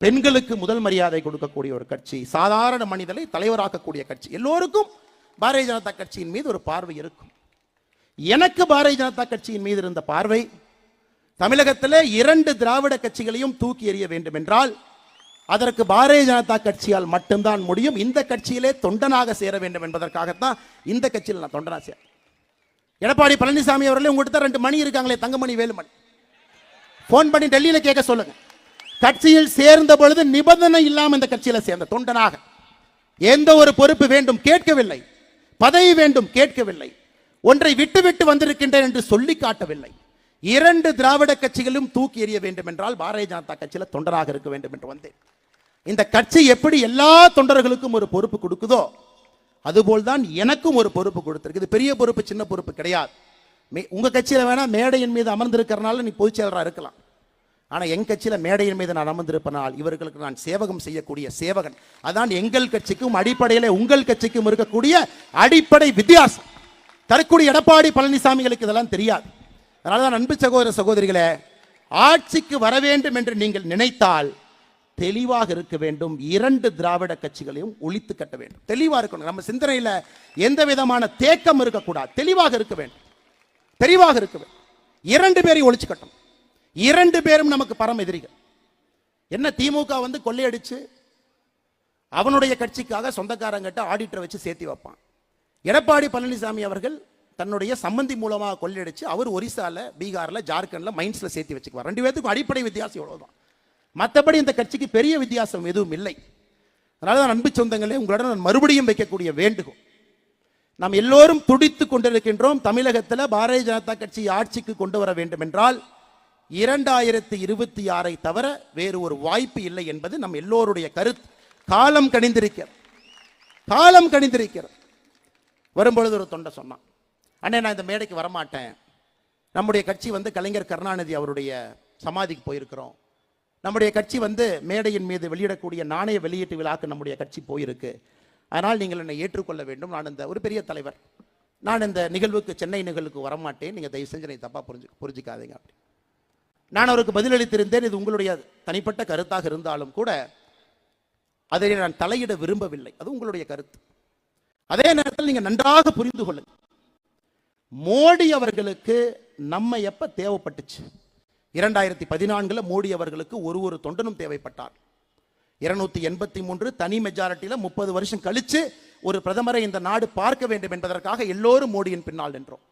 பெண்களுக்கு முதல் மரியாதை கொடுக்கக்கூடிய ஒரு கட்சி, சாதாரண மனிதனை தலைவராக்கக்கூடிய கட்சி. எல்லோருக்கும் பாரதிய ஜனதா கட்சியின் மீது ஒரு பார்வை இருக்கும். எனக்கு பாரதிய ஜனதா கட்சியின் மீது இருந்த பார்வை, தமிழகத்தில் 2 திராவிட கட்சிகளையும் தூக்கி எறிய வேண்டும் என்றால் அதற்கு பாரதிய ஜனதா கட்சியால் மட்டும்தான் முடியும். இந்த கட்சியிலே தொண்டனாக சேர வேண்டும் என்பதற்காகத்தான் இந்த கட்சியில் நான் தொண்டனா சேர. எடப்பாடி பழனிசாமி அவர்களே, உங்கள்கிட்ட 2 மணி இருக்காங்களே, தங்கமணி வேலுமணி, போன் பண்ணி டெல்லியில கேட்க சொல்லுங்க. கட்சியில் சேர்ந்த பொழுது நிபந்தனை இல்லாமல் இந்த கட்சியில சேர்ந்த தொண்டனாக எந்த ஒரு பொறுப்பு வேண்டும் கேட்கவில்லை, பதவி வேண்டும் கேட்கவில்லை, ஒன்றை விட்டு வந்திருக்கின்றேன் என்று சொல்லி காட்டவில்லை. 2 திராவிட கட்சிகளும் தூக்கி எறிய வேண்டும் என்றால் பாரதிய ஜனதா கட்சியில தொண்டராக இருக்க வேண்டும் என்று வந்தேன். இந்த கட்சி எப்படி எல்லா தொண்டர்களுக்கும் ஒரு பொறுப்பு கொடுக்குதோ அதுபோல்தான் எனக்கும் ஒரு பொறுப்பு கொடுத்திருக்கு. இது பெரிய பொறுப்பு, சின்ன பொறுப்பு கிடையாது. உங்க கட்சியில வேணா மேடையின் மீது அமர்ந்திருக்கிறனால நீ பொதுச் செயலராக இருக்கலாம். ஆனா என் கட்சியில மேடையின் மீது நான் அமர்ந்திருப்பனால் இவர்களுக்கு நான் சேவகம் செய்யக்கூடிய சேவகன். அதான் எங்கள் கட்சிக்கும் அடிப்படையிலே உங்கள் கட்சிக்கும் இருக்கக்கூடிய அடிப்படை வித்தியாசம். தரக்கூடிய எடப்பாடி பழனிசாமிகளுக்கு இதெல்லாம் தெரியாது. அதனாலதான் அன்பு சகோதர சகோதரிகளே, ஆட்சிக்கு வர வேண்டும் என்று நீங்கள் நினைத்தால் தெளிவாக இருக்க வேண்டும். 2 திராவிட கட்சிகளையும் ஒழித்து கட்ட வேண்டும். தெளிவா இருக்கணும். நம்ம சிந்தனையில எந்த விதமான தேக்கம் இருக்கக்கூடாது. தெளிவாக இருக்க வேண்டும். தெளிவாக இருக்க வேண்டும். 2 பேரையும் ஒழிச்சு கட்டணும். 2 பேரும் நமக்கு பரம் எதிரிகள். என்ன, திமுக வந்து கொள்ளையடிச்சு அவனுடைய கட்சிக்காக சொந்தக்காரங்கிட்ட ஆடிட்டரை வச்சு சேர்த்து வைப்பான். எடப்பாடி பழனிசாமி அவர்கள் தன்னுடைய சம்பந்தி மூலமாக கொள்ளையடிச்சு அவர் ஒரிசால, பீகார்ல, ஜார்க்கண்ட்ல, மைன்ஸ்ல சேர்த்து வச்சுக்குவார். 2 பேருக்கும் அடிப்படை வித்தியாசம் எவ்வளவுதான். மற்றபடி இந்த கட்சிக்கு பெரிய வித்தியாசம் எதுவும் இல்லை. அதனால அன்பு சொந்தங்களே, உங்களுடன் நான் மறுபடியும் வைக்கக்கூடிய வேண்டுகோள், நாம் எல்லோரும் துடித்து கொண்டிருக்கின்றோம். தமிழகத்தில் பாரதிய ஜனதா கட்சி ஆட்சிக்கு கொண்டு வர வேண்டும் என்றால் 2026 தவிர வேறு ஒரு வாய்ப்பு இல்லை என்பது நம் எல்லோருடைய கருத்து. காலம் கணிந்திருக்கிறது. காலம் கணிந்திருக்கிறது. வரும்பொழுது ஒரு தொண்டை சொன்னான், அண்ணே நான் இந்த மேடைக்கு வரமாட்டேன், நம்முடைய கட்சி வந்து கலைஞர் கருணாநிதி அவருடைய சமாதிக்கு போயிருக்கிறோம், நம்முடைய கட்சி வந்து மேடையின் மீது வெளியிடக்கூடிய நாணய வெளியீட்டு விழாக்கு நம்முடைய கட்சி போயிருக்கு, அதனால் நீங்கள் என்னை ஏற்றுக்கொள்ள வேண்டும், நான் இந்த ஒரு பெரிய தலைவர், நான் இந்த நிகழ்வுக்கு, சென்னை நிகழ்வுக்கு வரமாட்டேன், நீங்கள் தயவு செஞ்சு என்னை தப்பாக புரிஞ்சுக்காதீங்க அப்படி நான் அவருக்கு பதிலளித்திருந்தேன். இது உங்களுடைய தனிப்பட்ட கருத்தாக இருந்தாலும் கூட அதை நான் தலையிட விரும்பவில்லை, அது உங்களுடைய கருத்து. அதே நேரத்தில் நீங்க நன்றாக புரிந்து கொள்ளுங்கள், மோடி அவர்களுக்கு நம்ம எப்ப தேவைப்பட்டுச்சு? 2014 மோடி அவர்களுக்கு ஒரு தொண்டனும் தேவைப்பட்டார். 283 தனி மெஜாரிட்டியில 30 வருஷம் கழிச்சு ஒரு பிரதமரை இந்த நாடு பார்க்க வேண்டும் என்பதற்காக எல்லோரும் மோடியின் பின்னால் நின்றோம்.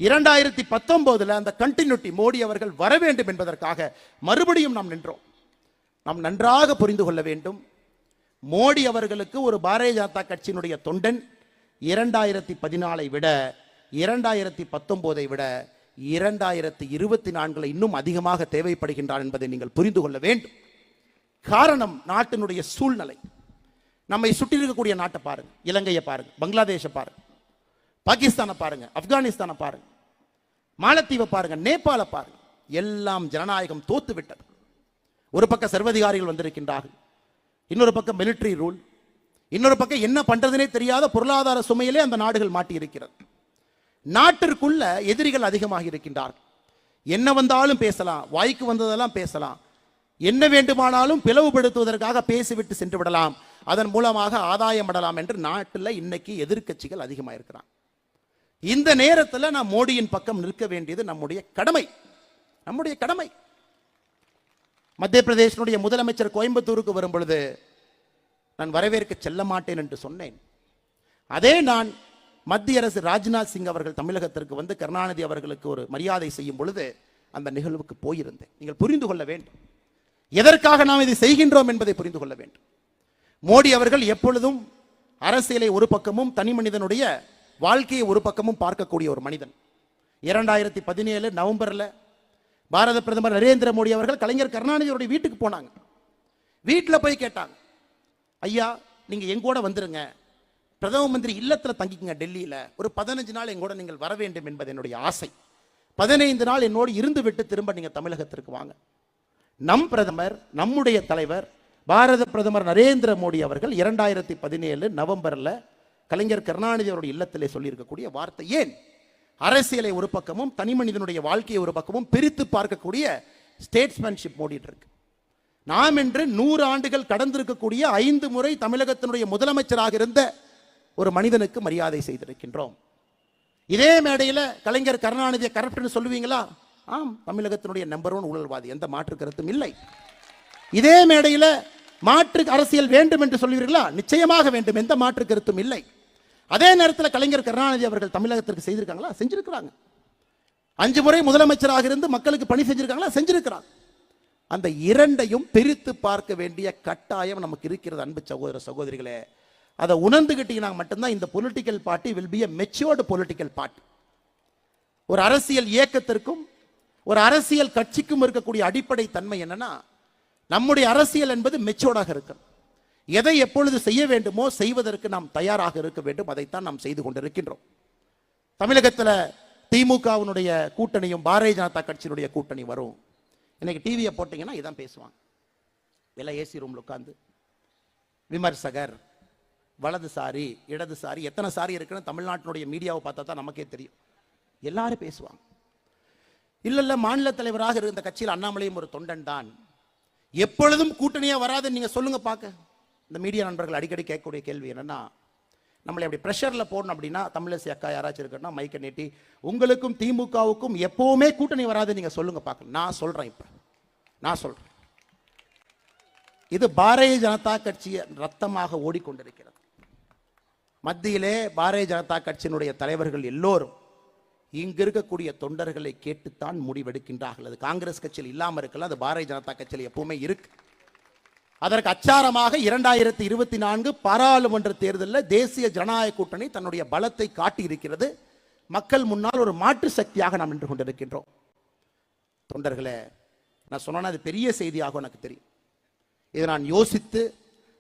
2019 அந்த கண்டினியூட்டி, மோடி அவர்கள் வர வேண்டும் என்பதற்காக மறுபடியும் நாம் நின்றோம். நாம் நன்றாக புரிந்து கொள்ள வேண்டும், மோடி அவர்களுக்கு ஒரு பாரதிய ஜனதா கட்சியினுடைய தொண்டன் 2014 விட, 2019 விட 2024 இன்னும் அதிகமாக தேவைப்படுகின்றார் என்பதை நீங்கள் புரிந்து கொள்ள வேண்டும். காரணம் நாட்டினுடைய சூழ்நிலை. நம்மை சுற்றி இருக்கக்கூடிய நாட்டை பாருங்க, இலங்கையை பாருங்க, பங்களாதேஷை பாருங்க, பாகிஸ்தானை பாருங்க, ஆப்கானிஸ்தானை பாருங்க, மாலத்தீவை பாருங்க, நேபாள பாருங்க, எல்லாம் ஜனநாயகம் தோத்து விட்டது. ஒரு பக்கம் சர்வதிகாரிகள் வந்திருக்கின்றார்கள், இன்னொரு பக்கம் மிலிட்டரி ரூல், இன்னொரு பக்கம் என்ன பண்றதுனே தெரியாத பொருளாதார சுமையிலே அந்த நாடுகள் மாட்டி இருக்கிறது. நாட்டிற்குள்ள எதிரிகள் அதிகமாக இருக்கின்றார்கள். என்ன வந்தாலும் பேசலாம், வாய்க்கு வந்ததெல்லாம் பேசலாம், என்ன வேண்டுமானாலும் பிளவுபடுத்துவதற்காக பேசிவிட்டு சென்று விடலாம், அதன் மூலமாக ஆதாயம் அடலாம் என்று நாட்டில் இன்னைக்கு எதிர்க்கட்சிகள் அதிகமாக இருக்கிறாங்க. இந்த நேரத்தில் நாம் மோடியின் பக்கம் நிற்க வேண்டியது நம்முடைய கடமை, நம்முடைய கடமை. மத்திய பிரதேசனுடைய முதலமைச்சர் கோயம்புத்தூருக்கு வரும் பொழுது நான் வரவேற்க செல்ல மாட்டேன் என்று சொன்னேன். அதே நான் மத்திய அரசு ராஜ்நாத் சிங் அவர்கள் தமிழகத்திற்கு வந்து கருணாநிதி அவர்களுக்கு ஒரு மரியாதை செய்யும் பொழுது அந்த நிகழ்வுக்கு போயிருந்தேன். நீங்கள் புரிந்து கொள்ள வேண்டும், எதற்காக நாம் இதை செய்கின்றோம் என்பதை புரிந்து கொள்ள வேண்டும். மோடி அவர்கள் எப்பொழுதும் அரசியலை ஒரு பக்கமும் தனி மனிதனுடைய வாழ்க்கையை ஒரு பக்கமும் பார்க்கக்கூடிய ஒரு மனிதன். 2017 நவம்பர்ல பாரத பிரதமர் நரேந்திர மோடி அவர்கள் கலைஞர் கருணாநிதியோட வீட்டுக்கு போனாங்க. வீட்டில் போய் கேட்டாங்க, ஐயா நீங்க எங்கூட வந்துருங்க, பிரதம மந்திரி இல்லத்தில் தங்கிக்குங்க, டெல்லியில ஒரு 15 நாள் எங்கூட நீங்கள் வர வேண்டும் என்பது என்னுடைய ஆசை, 15 நாள் என்னோடு இருந்து விட்டு திரும்ப நீங்க தமிழகத்திற்கு வாங்க. நம் பிரதமர், நம்முடைய தலைவர் பாரத பிரதமர் நரேந்திர மோடி அவர்கள் 2017 நவம்பர்ல கலைஞர் கருணாநிதி அவருடைய இல்லத்திலே சொல்லி இருக்கக்கூடிய வார்த்தை. ஏன் அரசியலை ஒரு பக்கமும் தனி மனிதனுடைய வாழ்க்கையை ஒரு பக்கமும் பிரித்து பார்க்கக்கூடிய ஸ்டேட்ஸ்மேன்ஷிப் ஓடிட்டு இருக்கு. நாம் என்று 100 ஆண்டுகள் கடந்திருக்கக்கூடிய 5 முறை தமிழகத்தினுடைய முதலமைச்சராக இருந்த ஒரு மனிதனுக்கு மரியாதை செய்திருக்கின்றோம். இதே மேடையில் கலைஞர் கருணாநிதியை கரப்ட்னு சொல்லுவீங்களா? ஆம், தமிழகத்தினுடைய நம்பர் 1 ஊழல்வாதி, எந்த மாற்று கருத்தும் இல்லை. இதே மேடையில் மாற்று அரசியல் வேண்டும் என்று சொல்லுவீர்களா? நிச்சயமாக வேண்டும், எந்த மாற்று கருத்தும் இல்லை. அதே நேரத்தில் கலைஞர் கருணாநிதி அவர்கள் தமிழகத்திற்கு செய்திருக்காங்களா? செஞ்சிருக்கிறாங்க. 5 முறை முதலமைச்சராக இருந்து மக்களுக்கு பணி செஞ்சிருக்காங்களா? செஞ்சிருக்கிறாங்க. அந்த இரண்டையும் பிரித்து பார்க்க வேண்டிய கட்டாயம் நமக்கு இருக்கிறது. அன்பு சகோதர சகோதரிகளே, அதை உணர்ந்துகிட்டீங்கன்னா மட்டும்தான் இந்த political party will be a matured political party. ஒரு அரசியல் இயக்கத்திற்கும் ஒரு அரசியல் கட்சிக்கும் இருக்கக்கூடிய அடிப்படை தன்மை என்னன்னா, நம்முடைய அரசியல் என்பது மெச்சூர்டாக இருக்கும். எதை எப்பொழுது செய்ய வேண்டுமோ செய்வதற்கு நாம் தயாராக இருக்க வேண்டும். அதைத்தான் நாம் செய்து கொண்டிருக்கின்றோம். தமிழகத்தில் திமுகவினுடைய கூட்டணியும் பாரதிய ஜனதா கட்சியினுடைய கூட்டணி வரும். இன்னைக்கு டிவியை போட்டீங்கன்னா இதான் பேசுவாங்க. எல்லாம் ஏசி ரூம்ல உட்கார்ந்து விமர்சகர், வலதுசாரி, இடதுசாரி, எத்தனை சாரி இருக்குன்னு தமிழ்நாட்டினுடைய மீடியாவை பார்த்தா தான் நமக்கே தெரியும். எல்லாரும் பேசுவாங்க. இல்ல மாநில தலைவராக இருந்த கட்சியில் அண்ணாமலையும் ஒரு தொண்டன் தான், எப்பொழுதும் கூட்டணியா வராதுன்னு நீங்க சொல்லுங்க பார்க்க. இந்த மீடியா நண்பர்கள் அடிக்கடி கேட்கக்கூடிய கேள்வி என்னன்னா, நம்மளை அப்படி ப்ரெஷரில் போடணும் அப்படின்னா, தமிழிசை அக்கா யாராச்சும் இருக்குன்னா மைக்கை நீட்டி உங்களுக்கும் திமுகவுக்கும் எப்பவுமே கூட்டணி வராது நீங்க சொல்லுங்க பார்க்க. நான் சொல்றேன், இப்ப நான் சொல்றேன், இது பாரதிய ஜனதா கட்சி ரத்தமாக ஓடிக்கொண்டிருக்கிறது. மத்தியிலே பாரதிய ஜனதா கட்சியினுடைய தலைவர்கள் எல்லோரும் இங்க இருக்கக்கூடிய தொண்டர்களை கேட்டுத்தான் முடிவெடுக்கின்றார்கள். அது காங்கிரஸ் கட்சியில் இல்லாமல் இருக்கலாம், அது பாரதிய ஜனதா கட்சியில் எப்பவுமே இருக்கு. அதற்கு அச்சாரமாக 2024 பாராளுமன்ற தேர்தலில் தேசிய ஜனநாயக கூட்டணி தன்னுடைய பலத்தை காட்டி இருக்கிறது. மக்கள் முன்னால் ஒரு மாற்று சக்தியாக நாம் நின்று கொண்டிருக்கின்றோம். தொண்டர்களே, நான் சொன்னா அது பெரிய செய்தியாக எனக்கு தெரியும். இதை நான் யோசித்து,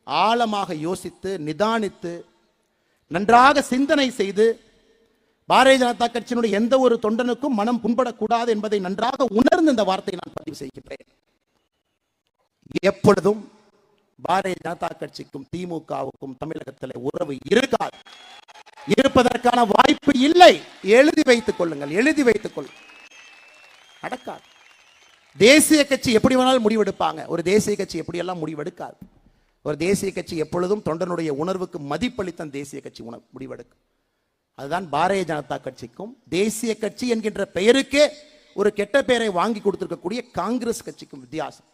ஆழமாக யோசித்து, நிதானித்து, நன்றாக சிந்தனை செய்து, பாரதிய ஜனதா கட்சியினுடைய எந்த ஒரு தொண்டனுக்கும் மனம் புண்படக்கூடாது என்பதை நன்றாக உணர்ந்து இந்த வார்த்தையை நான் பதிவு செய்கின்றேன். எப்பொழுதும் பாரதிய ஜனதா கட்சிக்கும் திமுகவுக்கும் தமிழகத்தில் உறவு இருக்காது, இருப்பதற்கான வாய்ப்பு இல்லை. எழுதி வைத்துக் கொள்ளுங்கள், எழுதி வைத்துக் கொள்ளுங்கள். நடக்காது. தேசிய கட்சி எப்படி வேணாலும் முடிவெடுப்பாங்க, ஒரு தேசிய கட்சி எப்படியெல்லாம் முடிவெடுக்காது. ஒரு தேசிய கட்சி எப்பொழுதும் தொண்டனுடைய உணர்வுக்கு மதிப்பளித்தான் தேசிய கட்சி முடிவெடுக்கும். அதுதான் பாரதிய ஜனதா கட்சிக்கும் தேசிய கட்சி என்கின்ற பெயருக்கே ஒரு கெட்ட பெயரை வாங்கி கொடுத்திருக்கக்கூடிய காங்கிரஸ் கட்சிக்கும் வித்தியாசம்.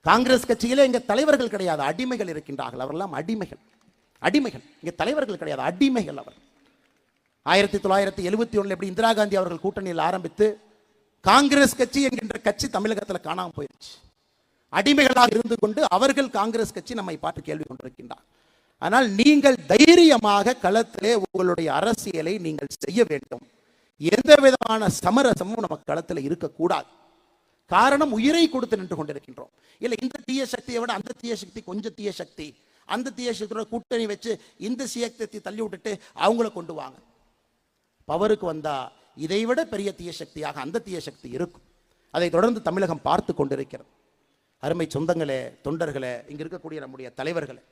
காங்கிரஸ் கட்சியிலே இங்க தலைவர்கள் கிடையாது, அடிமைகள் இருக்கின்றார்கள். அவரெல்லாம் அடிமைகள், அடிமைகள். இங்க தலைவர்கள் கிடையாது, அடிமைகள். அவர் 1971 எப்படி இந்திரா காந்தி அவர்கள் கூட்டணியில் ஆரம்பித்து காங்கிரஸ் கட்சி என்கின்ற கட்சி தமிழகத்தில் காணாமல் போயிடுச்சு. அடிமைகளாக இருந்து கொண்டு அவர்கள் காங்கிரஸ் கட்சி நம்மை பார்த்து கேள்வி கொண்டிருக்கின்றார். ஆனால் நீங்கள் தைரியமாக களத்திலே உங்களுடைய அரசியலை நீங்கள் செய்ய வேண்டும். எந்த விதமான சமரசமும் நமக்கு களத்தில் இருக்கக்கூடாது. காரணம், உயிரை கொடுத்து நின்று கொண்டிருக்கின்றோம். இல்ல இந்த தீய சக்தியை விட அந்த தீய சக்தி கொஞ்சம் தீய சக்தி, அந்த தீய சக்தியோட கூட்டணி வச்சு இந்த சக்தியை தள்ளி விட்டுட்டு அவங்கள கொண்டு வாங்க. பவருக்கு வந்தா இதை விட பெரிய தீய சக்தியாக அந்த தீய சக்தி இருக்கும். அதை தொடர்ந்து தமிழகம் பார்த்து கொண்டிருக்கிறது. அருமை சொந்தங்களே, தொண்டர்களே, இங்க இருக்கக்கூடிய நம்முடைய தலைவர்களே,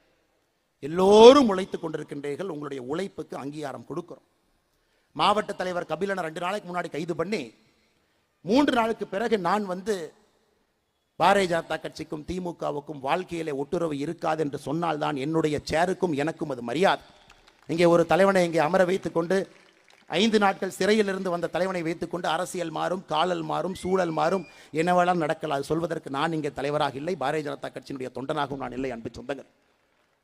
எல்லோரும் உழைத்துக் கொண்டிருக்கின்றீர்கள். உங்களுடைய உழைப்புக்கு அங்கீகாரம் கொடுக்கிறோம். மாவட்ட தலைவர் கபிலனை 2 நாளைக்கு முன்னாடி கைது பண்ணி 3 நாளுக்கு பிறகு நான் வந்து பாரதிய ஜனதா கட்சிக்கும் திமுகவுக்கும் வாழ்க்கையிலே ஒட்டுறவு இருக்காது என்று சொன்னால்தான் என்னுடைய சேருக்கும் எனக்கும் அது மரியாதை. இங்கே ஒரு தலைவனை இங்கே அமர வைத்துக் கொண்டு 5 நாட்கள் சிறையில் இருந்து வந்த தலைவனை வைத்துக்கொண்டு அரசியல் மாறும், காலல் மாறும், சூழல் மாறும், என்னவெல்லாம் நடக்கலாம். அது சொல்வதற்கு நான் இங்கே தலைவராக இல்லை, பாரதிய ஜனதா கட்சியினுடைய தொண்டனாகவும் நான் இல்லை. அன்பு சொந்தங்கள்,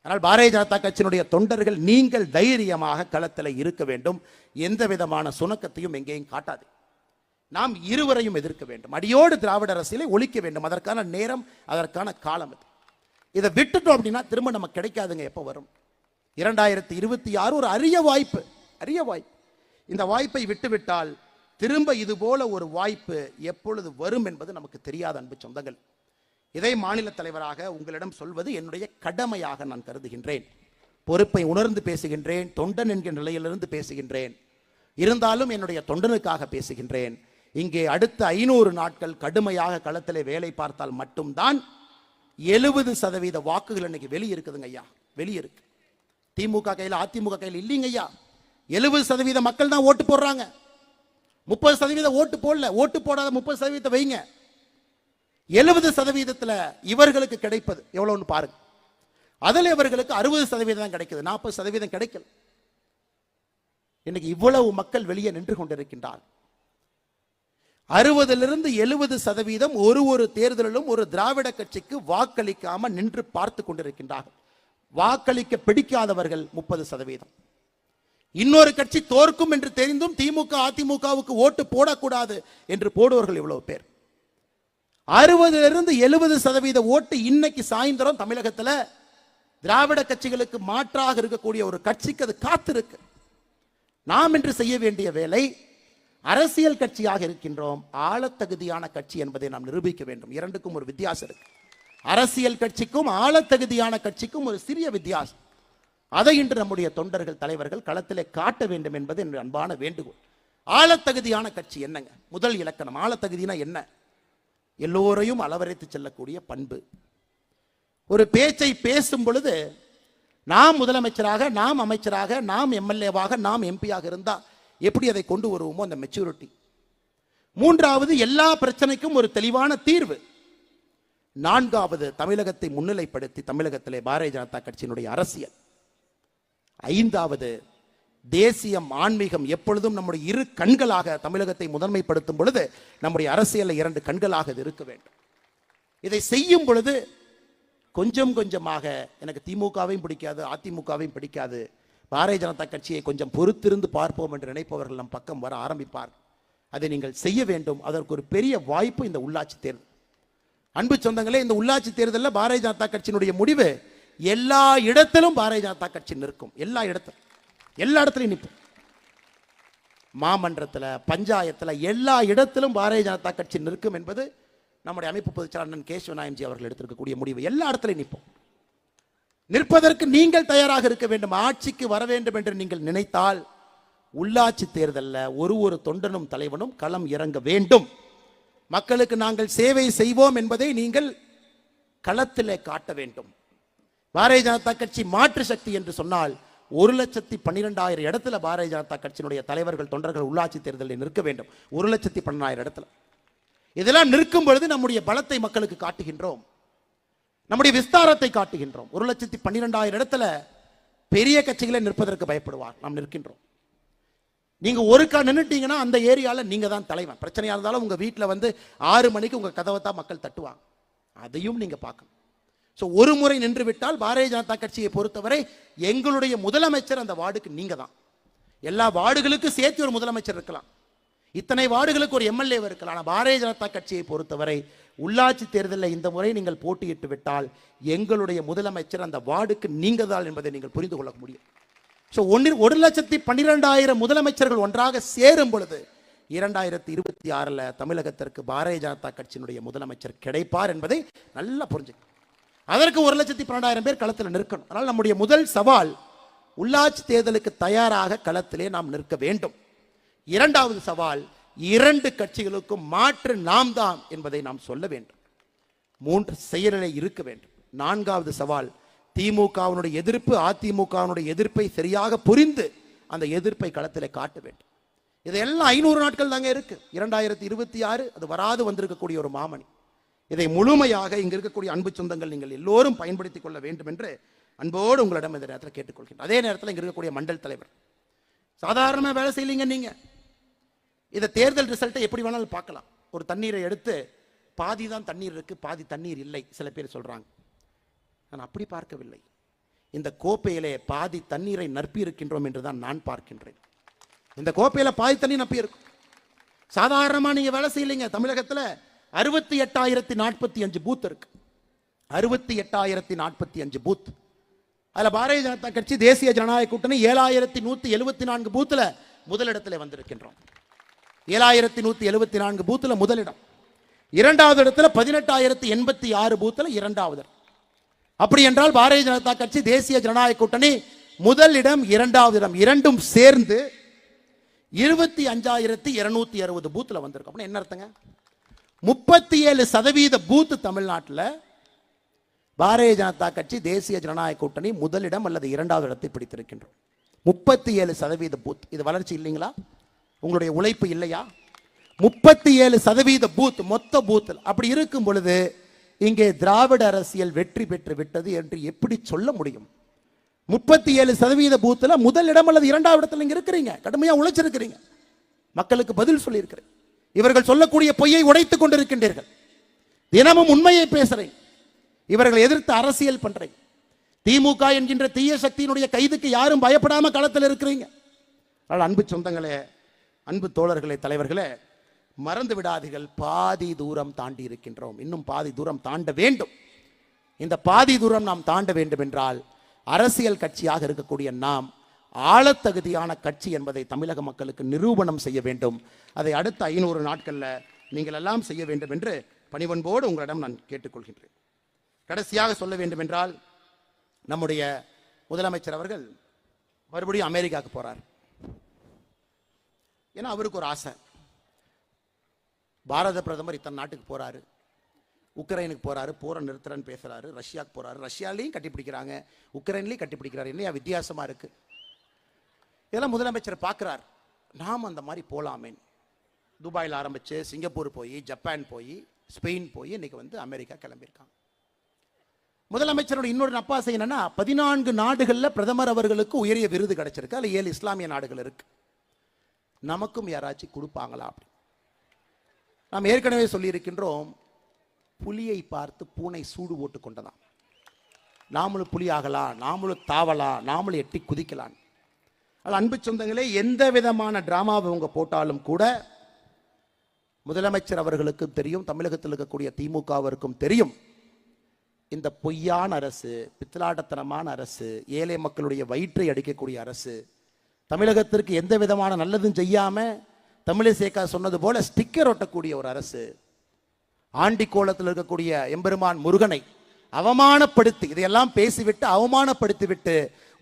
ஆனால் பாரதிய ஜனதா கட்சியினுடைய தொண்டர்கள் நீங்கள் தைரியமாக களத்தில் இருக்க வேண்டும். எந்த விதமான சுணக்கத்தையும் எங்கேயும் காட்டாது. நாம் இருவரையும் எதிர்க்க வேண்டும். அடியோடு திராவிட அரசியலை ஒழிக்க வேண்டும். அதற்கான நேரம், அதற்கான காலம் இது. இதை விட்டுட்டோம் அப்படின்னா திரும்ப நமக்கு கிடைக்காதுங்க. எப்போ வரும்? 2026 ஒரு அரிய வாய்ப்பு, அரிய வாய்ப்பு. இந்த வாய்ப்பை விட்டுவிட்டால் திரும்ப இது போல ஒரு வாய்ப்பு எப்பொழுது வரும் என்பது நமக்கு தெரியாத அன்பு சொந்தங்கள். இதை மாநில தலைவராக உங்களிடம் சொல்வது என்னுடைய கடமையாக நான் கருதுகின்றேன். பொறுப்பை உணர்ந்து பேசுகின்றேன். தொண்டன் என்கிற நிலையிலிருந்து பேசுகின்றேன். இருந்தாலும் என்னுடைய தொண்டனுக்காக பேசுகின்றேன். இங்கே அடுத்த 500 நாட்கள் கடுமையாக களத்திலே வேலை பார்த்தால் மட்டும்தான் 70% வாக்குகள் இன்னைக்கு வெளியே இருக்குதுங்க ஐயா, வெளியே இருக்கு. திமுக கையில், அதிமுக கையில் இல்லைங்க ஐயா. 70% மக்கள் தான் ஓட்டு போடுறாங்க. 30% ஓட்டு போடல, ஓட்டு போடாத 30% வைங்க. 70% இவர்களுக்கு கிடைப்பது எவ்வளவுன்னு பாருங்க. அதில் இவர்களுக்கு 60% தான் கிடைக்குது, 40% கிடைக்கல. இன்னைக்கு இவ்வளவு மக்கள் வெளியே நின்று கொண்டிருக்கின்றார். 60லிருந்து 70% ஒரு தேர்தலிலும் ஒரு திராவிட கட்சிக்கு வாக்களிக்காம நின்று பார்த்து கொண்டிருக்கின்றார்கள். வாக்களிக்க பிடிக்காதவர்கள் 30%. இன்னொரு கட்சி தோற்கும் என்று தெரிந்தும் திமுக அதிமுகவுக்கு ஓட்டு போடக்கூடாது என்று போடுவர்கள் இவ்வளவு பேர். 60லிருந்து 70% ஓட்டு இன்னைக்கு சாயந்தரம் தமிழகத்தில் திராவிட கட்சிகளுக்கு மாற்றாக இருக்கக்கூடிய ஒரு கட்சிக்கு அது காத்திருக்கு. நாம் இன்று செய்ய வேண்டிய வேலை, அரசியல் கட்சியாக இருக்கின்றோம், ஆளத்தகுதியான கட்சி என்பதை நாம் நிரூபிக்க வேண்டும். இரண்டுக்கும் ஒரு வித்தியாசம் இருக்கு. அரசியல் கட்சிக்கும் ஆளத்தகுதியான கட்சிக்கும் ஒரு சிறிய வித்தியாசம். அதை இன்று நம்முடைய தொண்டர்கள் தலைவர்கள் களத்திலே காட்ட வேண்டும் என்பது என்னுடைய அன்பான வேண்டுகோள். ஆளத்தகுதியான கட்சி என்னங்க? முதல் இலக்கணம். ஆளத்தகுதினா என்ன? எல்லோரையும் அளவரைத்து செல்லக்கூடிய பண்பு. ஒரு பேச்சை பேசும் பொழுது நாம் முதலமைச்சராக, நாம் அமைச்சராக, நாம் எம்எல்ஏவாக, நாம் எம்பியாக இருந்தா எப்படி அதை கொண்டு வருவோமோ அந்த மெச்சூரிட்டி. மூன்றாவது, எல்லா பிரச்சனைக்கும் ஒரு தெளிவான தீர்வு. நான்காவது, தமிழகத்தை முன்னிலைப்படுத்தி தமிழகத்திலே பாரதிய ஜனதா கட்சியினுடைய அரசியல். ஐந்தாவது, தேசியம் ஆன்மீகம் எப்பொழுதும் நம்முடைய இரு கண்களாக தமிழகத்தை முதன்மைப்படுத்தும் பொழுது நம்முடைய அரசியலில் 2 கண்களாக இது இருக்க வேண்டும். இதை செய்யும் பொழுது கொஞ்சம் கொஞ்சமாக, எனக்கு திமுகவையும் பிடிக்காது, அதிமுகவையும் பிடிக்காது, பாரதிய ஜனதா கட்சியை கொஞ்சம் பொறுத்திருந்து பார்ப்போம் என்று நினைப்பவர்கள் நம் பக்கம் வர ஆரம்பிப்பார். அதை நீங்கள் செய்ய வேண்டும். அதற்கு ஒரு பெரிய வாய்ப்பு இந்த உள்ளாட்சி தேர்தல். அன்பு சொந்தங்களே, இந்த உள்ளாட்சி தேர்தலில் பாரதிய ஜனதா கட்சியினுடைய முடிவு, எல்லா இடத்திலும் பாரதிய ஜனதா கட்சி நிற்கும். எல்லா இடத்திலும் நிற்போம். மாமன்றத்தில், பஞ்சாயத்தில், எல்லா இடத்திலும் பாரதிய ஜனதா கட்சி நிற்கும் என்பது நம்முடைய அமைப்பு பொதுச்செயலாளர் அண்ணன் கேசவநாயன்ஜி அவர்கள் எடுத்திருக்கக்கூடிய முடிவு. எல்லா இடத்திலும் நிற்போம். நிற்பதற்கு நீங்கள் தயாராக இருக்க வேண்டும். ஆட்சிக்கு வர வேண்டும் என்று நீங்கள் நினைத்தால் உள்ளாட்சி தேர்தலில் ஒரு தொண்டனும் தலைவனும் களம் இறங்க வேண்டும். மக்களுக்கு நாங்கள் சேவை செய்வோம் என்பதை நீங்கள் களத்திலே காட்ட வேண்டும். பாரதிய ஜனதா கட்சி மாற்று சக்தி என்று சொன்னால் 1,12,000 இடத்துல பாரதிய ஜனதா கட்சியினுடைய தலைவர்கள் தொண்டர்கள் உள்ளாட்சி தேர்தலில் நிற்க வேண்டும். 1,12,000 இடத்துல. இதெல்லாம் நிற்கும் பொழுது நம்முடைய பலத்தை மக்களுக்கு காட்டுகின்றோம், நம்முடைய விஸ்தாரத்தை காட்டுகின்றோம். 1,12,000 இடத்துல பெரிய கட்சிகளை நிற்பதற்கு பயப்படுவார். நாம் நிற்கின்றோம். நீங்க ஒருக்கா நின்னுட்டீங்கன்னா அந்த ஏரியாவில் நீங்க தான் தலைவன். பிரச்சனையா இருந்தாலும் உங்க வீட்டில் வந்து 6 மணிக்கு உங்க கதவை தான் மக்கள் தட்டுவாங்க. அதையும் நீங்க பார்க்கணும். ஸோ ஒரு முறை நின்று விட்டால் பாரதிய ஜனதா கட்சியை பொறுத்தவரை எங்களுடைய முதலமைச்சர் அந்த வார்டுக்கு நீங்க தான். எல்லா வார்டுகளுக்கும் சேர்த்து ஒரு முதலமைச்சர் இருக்கலாம், இத்தனை வார்டுகளுக்கு ஒரு எம்எல்ஏ இருக்கலாம். ஆனால் பாரதிய ஜனதா கட்சியை பொறுத்தவரை உள்ளாட்சி தேர்தலில் இந்த முறை நீங்கள் போட்டியிட்டு விட்டால் எங்களுடைய முதலமைச்சர் அந்த வார்டுக்கு நீங்க தான் என்பதை நீங்கள் புரிந்து கொள்ள முடியும். ஸோ 1,12,000 முதலமைச்சர்கள் ஒன்றாக சேரும் பொழுது 2026 தமிழகத்திற்கு பாரதிய ஜனதா கட்சியினுடைய முதலமைச்சர் கிடைப்பார் என்பதை நல்லா புரிஞ்சுக்கணும். அதற்கு 1,12,000 பேர் களத்தில் நிற்கணும். அதனால் நம்முடைய முதல் சவால், உள்ளாட்சி தேர்தலுக்கு தயாராக களத்திலே நாம் நிற்க வேண்டும். இரண்டாவது சவால், 2 கட்சிகளுக்கும் மாற்று நாம் தான் என்பதை நாம் சொல்ல வேண்டும். 3 செயல்நிலை இருக்க வேண்டும். 4வது சவால், திமுகவினுடைய எதிர்ப்பு, அதிமுகவினுடைய எதிர்ப்பை சரியாக புரிந்து அந்த எதிர்ப்பை களத்திலே காட்ட வேண்டும். இதெல்லாம் 500 நாட்கள் தாங்க இருக்கு. 2026 அது வராது வந்திருக்கக்கூடிய ஒரு மாமணி. இதை முழுமையாக இங்க இருக்கக்கூடிய அன்பு சொந்தங்கள் நீங்கள் எல்லோரும் பயன்படுத்திக் கொள்ள வேண்டும் என்று அன்போடு உங்களிடம் இந்த நேரத்தில் கேட்டுக்கொள்கிறேன். அதே நேரத்தில் இங்க இருக்கக்கூடிய மண்டல் தலைவர் சாதாரணமாக வேலை செய்யலீங்க. நீங்க இதை தேர்தல் ரிசல்ட்டை எப்படி வேணாலும் பார்க்கலாம். ஒரு தண்ணீரை எடுத்து பாதி தான் தண்ணீர் இருக்கு, பாதி தண்ணீர் இல்லை சில பேர் சொல்றாங்க. நான் அப்படி பார்க்கவில்லை. இந்த கோப்பையிலே பாதி தண்ணீரை நற்பி இருக்கின்றோம் என்றுதான் நான் பார்க்கின்றேன். இந்த கோப்பையில பாதி தண்ணி நப்பி இருக்கும். சாதாரணமா நீங்க வேலை செய்யலைங்க. தமிழகத்தில் 68,045 பூத் இருக்கு. 68,045 பூத். அதுல பாரதிய ஜனதா கட்சி தேசிய ஜனநாயக கூட்டணி 7,174 பூத்துல முதலிடத்தில் வந்திருக்கின்றோம். 7,174 பூத்துல முதலிடம். இரண்டாவது இடத்துல 18,086 பூத்துல இரண்டாவது. அப்படி என்றால் பாரதிய ஜனதா கட்சி தேசிய ஜனநாயக கூட்டணி முதலிடம், இரண்டாவது இடம் இரண்டும் சேர்ந்து 25,260 பூத்துல வந்திருக்கும். என்ன அர்த்தங்க? 37% பூத் தமிழ்நாட்டில் பாரதிய ஜனதா கட்சி தேசிய ஜனநாயக கூட்டணி முதலிடம் அல்லது இரண்டாவது இடத்தை பிடித்திருக்கின்றோம். 37% பூத். இது வளர்ச்சி இல்லைங்களா? உங்களுடைய உழைப்பு இல்லையா? 37% பூத், மொத்த பூத்தில். அப்படி இருக்கும் பொழுது இங்கே திராவிட அரசியல் வெற்றி பெற்று விட்டது என்று எப்படி சொல்ல முடியும்? 37% பூத்தில் முதல் இடம் அல்லது இரண்டாவது இடத்துல நீங்க இருக்கிறீங்க, கடுமையா உழைச்சிருக்கிறீங்க, மக்களுக்கு பதில் சொல்லியிருக்கிறேன். இவர்கள் சொல்லக்கூடிய பொய்யை உடைத்துக் கொண்டிருக்கின்றீர்கள், தினமும் உண்மையை பேசுறேன். இவர்கள் எதிர்த்து அரசியல் பண்றேன். திமுக என்கின்ற தீய சக்தியினுடைய கைதுக்கு யாரும் பயப்படாம களத்தில் இருக்கிறீங்க. அன்பு சொந்தங்களே, அன்பு தோழர்களே, தலைவர்களே, மறந்து விடாதீர்கள், பாதி தூரம் தாண்டி இருக்கின்றோம், இன்னும் பாதி தூரம் தாண்ட வேண்டும். இந்த பாதி தூரம் நாம் தாண்ட வேண்டும் என்றால் அரசியல் கட்சியாக இருக்கக்கூடிய நாம் ஆளத்தகுதியான கட்சி என்பதை தமிழக மக்களுக்கு நிரூபணம் செய்ய வேண்டும். அதை அடுத்த 500 நாட்கள்ல நீங்கள் எல்லாம் செய்ய வேண்டும் என்று பணிவன்போடு உங்களிடம் நான் கேட்டுக்கொள்கின்றேன். கடைசியாக சொல்ல வேண்டும் என்றால், நம்முடைய முதலமைச்சர் அவர்கள் மறுபடியும் அமெரிக்காவுக்கு போறார். ஏன்னா அவருக்கு ஒரு ஆசை. பாரத பிரதமர் இத்தனை நாட்டுக்கு போறாரு, உக்ரைனுக்கு போறாரு, போரை நிறுத்துறன்னு பேசுறாரு, ரஷ்யாவுக்கு போறாரு, ரஷ்யாலையும் கட்டிப்பிடிக்கிறாங்க, உக்ரைன்லையும் கட்டிப்பிடிக்கிறாரு, என்ன வித்தியாசமா இருக்கு? இதெல்லாம் முதலமைச்சர் பார்க்கிறார். நாம் அந்த மாதிரி போலாமே. துபாயில் ஆரம்பிச்சு சிங்கப்பூர் போய், ஜப்பான் போய், ஸ்பெயின் போய், இன்னைக்கு வந்து அமெரிக்கா கிளம்பியிருக்காங்க. முதலமைச்சரோட இன்னொரு நப்பாசை என்னன்னா, 14 நாடுகளில் பிரதமர் அவர்களுக்கு உயரிய விருது கிடைச்சிருக்கு, அதில் 7 இஸ்லாமிய நாடுகள் இருக்கு. நமக்கும் யாராச்சும் கொடுப்பாங்களா அப்படி? நாம் ஏற்கனவே சொல்லி இருக்கின்றோம், புலியை பார்த்து பூனை சூடு போட்டு கொண்டதான். நாமளும் புலி ஆகலாம், நாமளும் தாவலாம், நாமளும் எட்டி குதிக்கலாம். அது அன்பு சொந்தங்களே, எந்த விதமான டிராமாவை அவங்க போட்டாலும் கூட முதலமைச்சர் அவர்களுக்கும் தெரியும், தமிழகத்தில் இருக்கக்கூடிய திமுகவிற்கும் தெரியும், இந்த பொய்யான அரசு, பித்தலாட்டத்தனமான அரசு, ஏழை மக்களுடைய வயிற்றை அடிக்கக்கூடிய அரசு, தமிழகத்திற்கு எந்த விதமான நல்லதும் செய்யாம தமிழிசேகா சொன்னது போல ஸ்டிக்கர் ஒட்டக்கூடிய ஒரு அரசு, ஆண்டி கோலத்தில் இருக்கக்கூடிய எம்பெருமான் முருகனை அவமானப்படுத்தி, இதையெல்லாம் பேசிவிட்டு அவமானப்படுத்திவிட்டு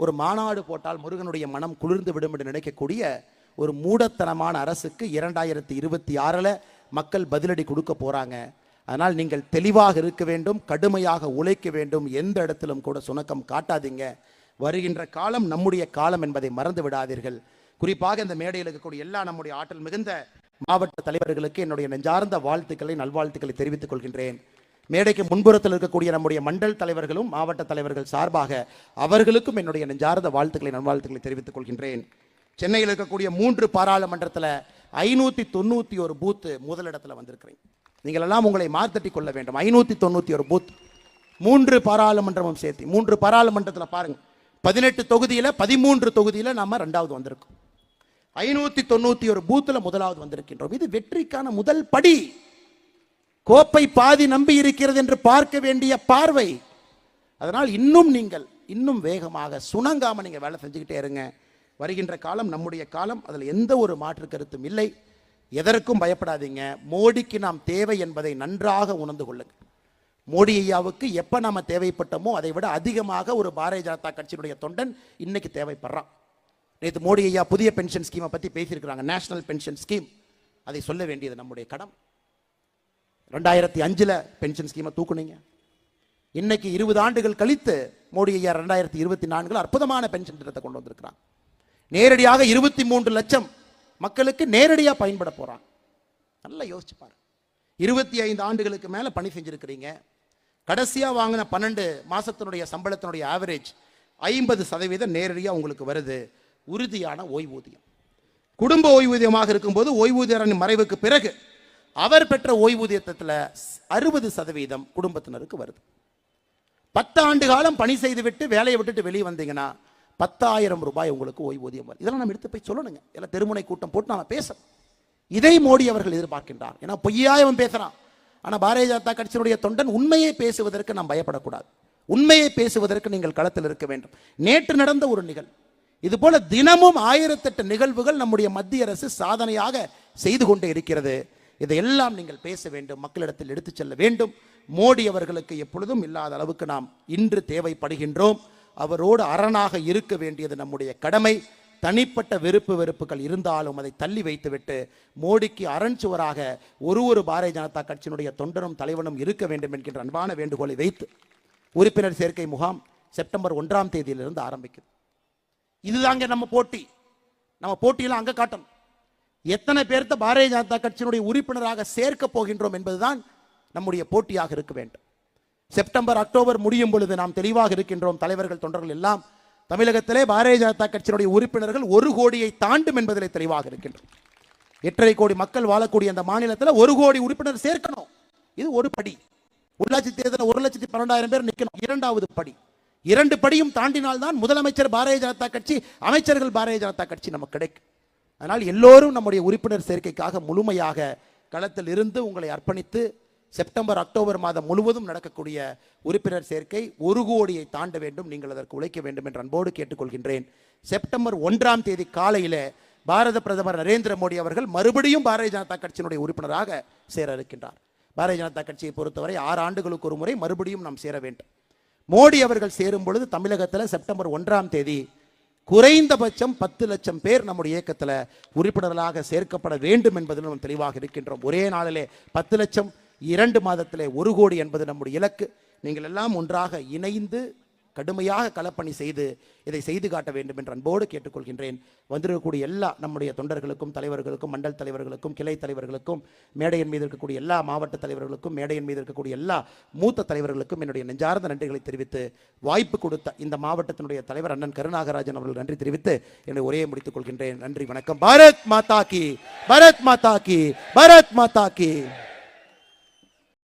ஒரு மாநாடு போட்டால் முருகனுடைய மனம் குளிர்ந்து விடும் என்று நினைக்கக்கூடிய ஒரு மூடத்தனமான அரசுக்கு 2026 மக்கள் பதிலடி கொடுக்க போறாங்க. அதனால் நீங்கள் தெளிவாக இருக்க வேண்டும், கடுமையாக உழைக்க வேண்டும், எந்த இடத்திலும் கூட சுணக்கம் காட்டாதீங்க. வருகின்ற காலம் நம்முடைய காலம் என்பதை மறந்து விடாதீர்கள். குறிப்பாக இந்த மேடையில் இருக்கக்கூடிய எல்லா நம்முடைய ஆற்றல் மிகுந்த மாவட்ட தலைவர்களுக்கு என்னுடைய நெஞ்சார்ந்த வாழ்த்துக்களை, நல்வாழ்த்துக்களை தெரிவித்துக் கொள்கின்றேன். மேடைக்கு முன்புறத்தில் இருக்கக்கூடிய நம்முடைய மண்டல் தலைவர்களும் மாவட்ட தலைவர்கள் சார்பாக அவர்களுக்கும் என்னுடைய நெஞ்சார்ந்த வாழ்த்துக்களை, நல்வாழ்த்துக்களை தெரிவித்துக் கொள்கின்றேன். சென்னையில் இருக்கக்கூடிய 3 பாராளுமன்றத்தில் 591 பூத்து முதலிடத்தில் வந்திருக்கிறேன். நீங்கள் எல்லாம் உங்களை மார்த்தட்டி கொள்ள வேண்டும். 591 பூத், 3 பாராளுமன்றமும் சேர்த்து 3 பாராளுமன்றத்தில் பாருங்க, 18 தொகுதியில் 13 தொகுதியில் நாம 2வது வந்திருக்கோம். 591 பூத்தில் முதலாவது வந்திருக்கின்றோம். இது வெற்றிக்கான முதல் படி. கோப்பை பாதி நம்பி இருக்கிறது என்று பார்க்க வேண்டிய பார்வை. அதனால் இன்னும் வேகமாக சுணங்காம நீங்க வேலை செஞ்சுக்கிட்டே இருங்க. வருகின்ற காலம் நம்முடைய காலம், அதில் எந்த ஒரு மாற்று கருத்தும் இல்லை. எதற்கும் பயப்படாதீங்க. மோடிக்கு நாம் தேவை என்பதை நன்றாக உணர்ந்து கொள்ளுங்க. மோடி ஐயாவுக்கு எப்ப நாம தேவைப்பட்டோமோ அதை விட அதிகமாக ஒரு பாரதிய ஜனதா கட்சியினுடைய தொண்டன் இன்னைக்கு தேவைப்படுறான். நேற்று மோடி ஐயா புதிய பென்ஷன் ஸ்கீமை பத்தி பேசியிருக்கிறாங்க, நேஷனல் பென்ஷன் ஸ்கீம். அதை சொல்ல வேண்டியது நம்முடைய கடம். 2005 பென்ஷன் ஸ்கீமை தூக்குனீங்க. இன்னைக்கு 20 ஆண்டுகள் கழித்து மோடி ஐயா 2024 அற்புதமான பென்ஷன் திட்டத்தை கொண்டு வந்திருக்கிறாங்க. நேரடியாக 23 லட்சம் மக்களுக்கு நேரடியாக பயன்பட போறாங்க. நல்லா யோசிச்சு பாருங்க. 25 ஆண்டுகளுக்கு மேல பணி செஞ்சிருக்கிறீங்க. கடைசியா வாங்கின 12 மாசத்தினுடைய சம்பளத்தினுடைய ஆவரேஜ் 50% நேரடியாக உங்களுக்கு வருது. உறுதியான ஓய்வூதியம், குடும்ப ஓய்வூதியமாக இருக்கும்போது ஓய்வூதியரின் மறைவுக்கு பிறகு அவர் பெற்ற ஓய்வூதியத்தில் 60% குடும்பத்தினருக்கு வருது. 10 ஆண்டு காலம் பணி செய்துவிட்டு வேலையை விட்டுட்டு வெளியே வந்தீங்கன்னா 10,000 ரூபாய் உங்களுக்கு ஓய்வூதியம் வரும். இதெல்லாம் நம்ம எடுத்து போய் சொல்லணுங்க. எல்லாம் தெருமுனை கூட்டம் போட்டு நாம பேசணும். இதை மோடி அவர்கள் எதிர்பார்க்கின்றார். ஏன்னா பொய்யாயவன் பேசுறான். ஆனா பாரதிய ஜனதா கட்சியினுடைய தொண்டன் உண்மையை பேசுவதற்கு நாம் பயப்படக்கூடாது. உண்மையை பேசுவதற்கு நீங்கள் களத்தில் இருக்க வேண்டும். நேற்று நடந்த ஒரு நிகழ்வு, இது போல தினமும் 1008 நிகழ்வுகள் நம்முடைய மத்திய அரசு சாதனையாக செய்து கொண்டே இருக்கிறது. இதையெல்லாம் நீங்கள் பேச வேண்டும், மக்களிடத்தில் எடுத்துச் செல்ல வேண்டும். மோடி அவர்களுக்கு எப்பொழுதும் இல்லாத அளவுக்கு நாம் இன்று தேவைப்படுகின்றோம். அவரோடு அரணாக இருக்க வேண்டியது நம்முடைய கடமை. தனிப்பட்ட வெறுப்புகள் இருந்தாலும் அதை தள்ளி வைத்துவிட்டு மோடிக்கு அரண்சுவராக ஒரு பாரதிய ஜனதா கட்சியினுடைய தொண்டனும் தலைவனும் இருக்க வேண்டும் என்கின்ற அன்பான வேண்டுகோளை வைத்து உறுப்பினர் சேர்க்கை முகாம் செப்டம்பர் 1ஆம் தேதியிலிருந்து ஆரம்பிக்குது. இதுதாங்க நம்ம போட்டி. நம்ம போட்டியெல்லாம் அங்க காட்டணும். எத்தனை பேர்த்த பாரதிய ஜனதா கட்சியினுடைய உறுப்பினராக சேர்க்க போகின்றோம் என்பதுதான் நம்முடைய போட்டியாக இருக்க வேண்டும். செப்டம்பர் அக்டோபர் முடியும் பொழுது நாம் தெளிவாக இருக்கின்றோம். தலைவர்கள் தொண்டர்கள் எல்லாம் தமிழகத்திலே பாரதிய ஜனதா கட்சியினுடைய உறுப்பினர்கள் 1 கோடியை தாண்டும் என்பதிலே தெளிவாக இருக்கின்றோம். 8.5 கோடி மக்கள் வாழக்கூடிய அந்த மாநிலத்தில் 1 கோடி உறுப்பினர் சேர்க்கணும். இது ஒரு படி. உள்ளாட்சி தேர்தலில் 1,12,000 பேர் நிற்கணும். 2வது படி. 2 படியும் தாண்டினால்தான் முதலமைச்சர் பாரதிய ஜனதா கட்சி, அமைச்சர்கள் பாரதிய ஜனதா கட்சி நமக்கு கிடைக்கும். அதனால் எல்லோரும் நம்முடைய உறுப்பினர் சேர்க்கைக்காக முழுமையாக களத்தில் இருந்து உங்களை அர்ப்பணித்து செப்டம்பர் அக்டோபர் மாதம் முழுவதும் நடக்கக்கூடிய உறுப்பினர் சேர்க்கை 1 கோடியை தாண்ட வேண்டும். நீங்கள் அதற்கு உழைக்க வேண்டும் என்று அன்போடு கேட்டுக்கொள்கின்றேன். செப்டம்பர் 1ஆம் தேதி காலையிலே பாரத பிரதமர் நரேந்திர மோடி அவர்கள் மறுபடியும் பாரதிய ஜனதா கட்சியினுடைய உறுப்பினராக சேர இருக்கின்றார். பாரதிய ஜனதா கட்சியை பொறுத்தவரை 6 ஆண்டுகளுக்கு ஒரு முறை மறுபடியும் நாம் சேர வேண்டும். மோடி அவர்கள் சேரும் பொழுது தமிழகத்தில் செப்டம்பர் 1ஆம் தேதி குறைந்தபட்சம் 10 லட்சம் பேர் நம்முடைய இயக்கத்தில் உறுப்பினர்களாக சேர்க்கப்பட வேண்டும் என்பதில் நாம் தெளிவாக இருக்கின்றோம். ஒரே நாளிலே 10 லட்சம், 2 மாதத்திலே 1 கோடி என்பது நம்முடைய இலக்கு. நீங்கள் எல்லாம் ஒன்றாக இணைந்து கடுமையாக களப்பணி செய்து இதை செய்து காட்ட வேண்டும் என்று அன்போடு கேட்டுக்கொள்கின்றேன். வந்திருக்கக்கூடிய எல்லா நம்முடைய தொண்டர்களுக்கும், தலைவர்களுக்கும், மண்டல் தலைவர்களுக்கும், கிளை தலைவர்களுக்கும், மேடையின் மீது இருக்கக்கூடிய எல்லா மாவட்ட தலைவர்களுக்கும், மேடையின் மீது இருக்கக்கூடிய எல்லா மூத்த தலைவர்களுக்கும் என்னுடைய நெஞ்சார்ந்த நன்றிகளை தெரிவித்து, வாய்ப்பு கொடுத்த இந்த மாவட்டத்தினுடைய தலைவர் அண்ணன் கருநாகராஜன் அவர்கள் நன்றி தெரிவித்து என்னை உரையை முடித்துக் கொள்கின்றேன். நன்றி, வணக்கம். பாரத் மாதா கி, பாரத் மாதா கி, பாரத் மாதா கி.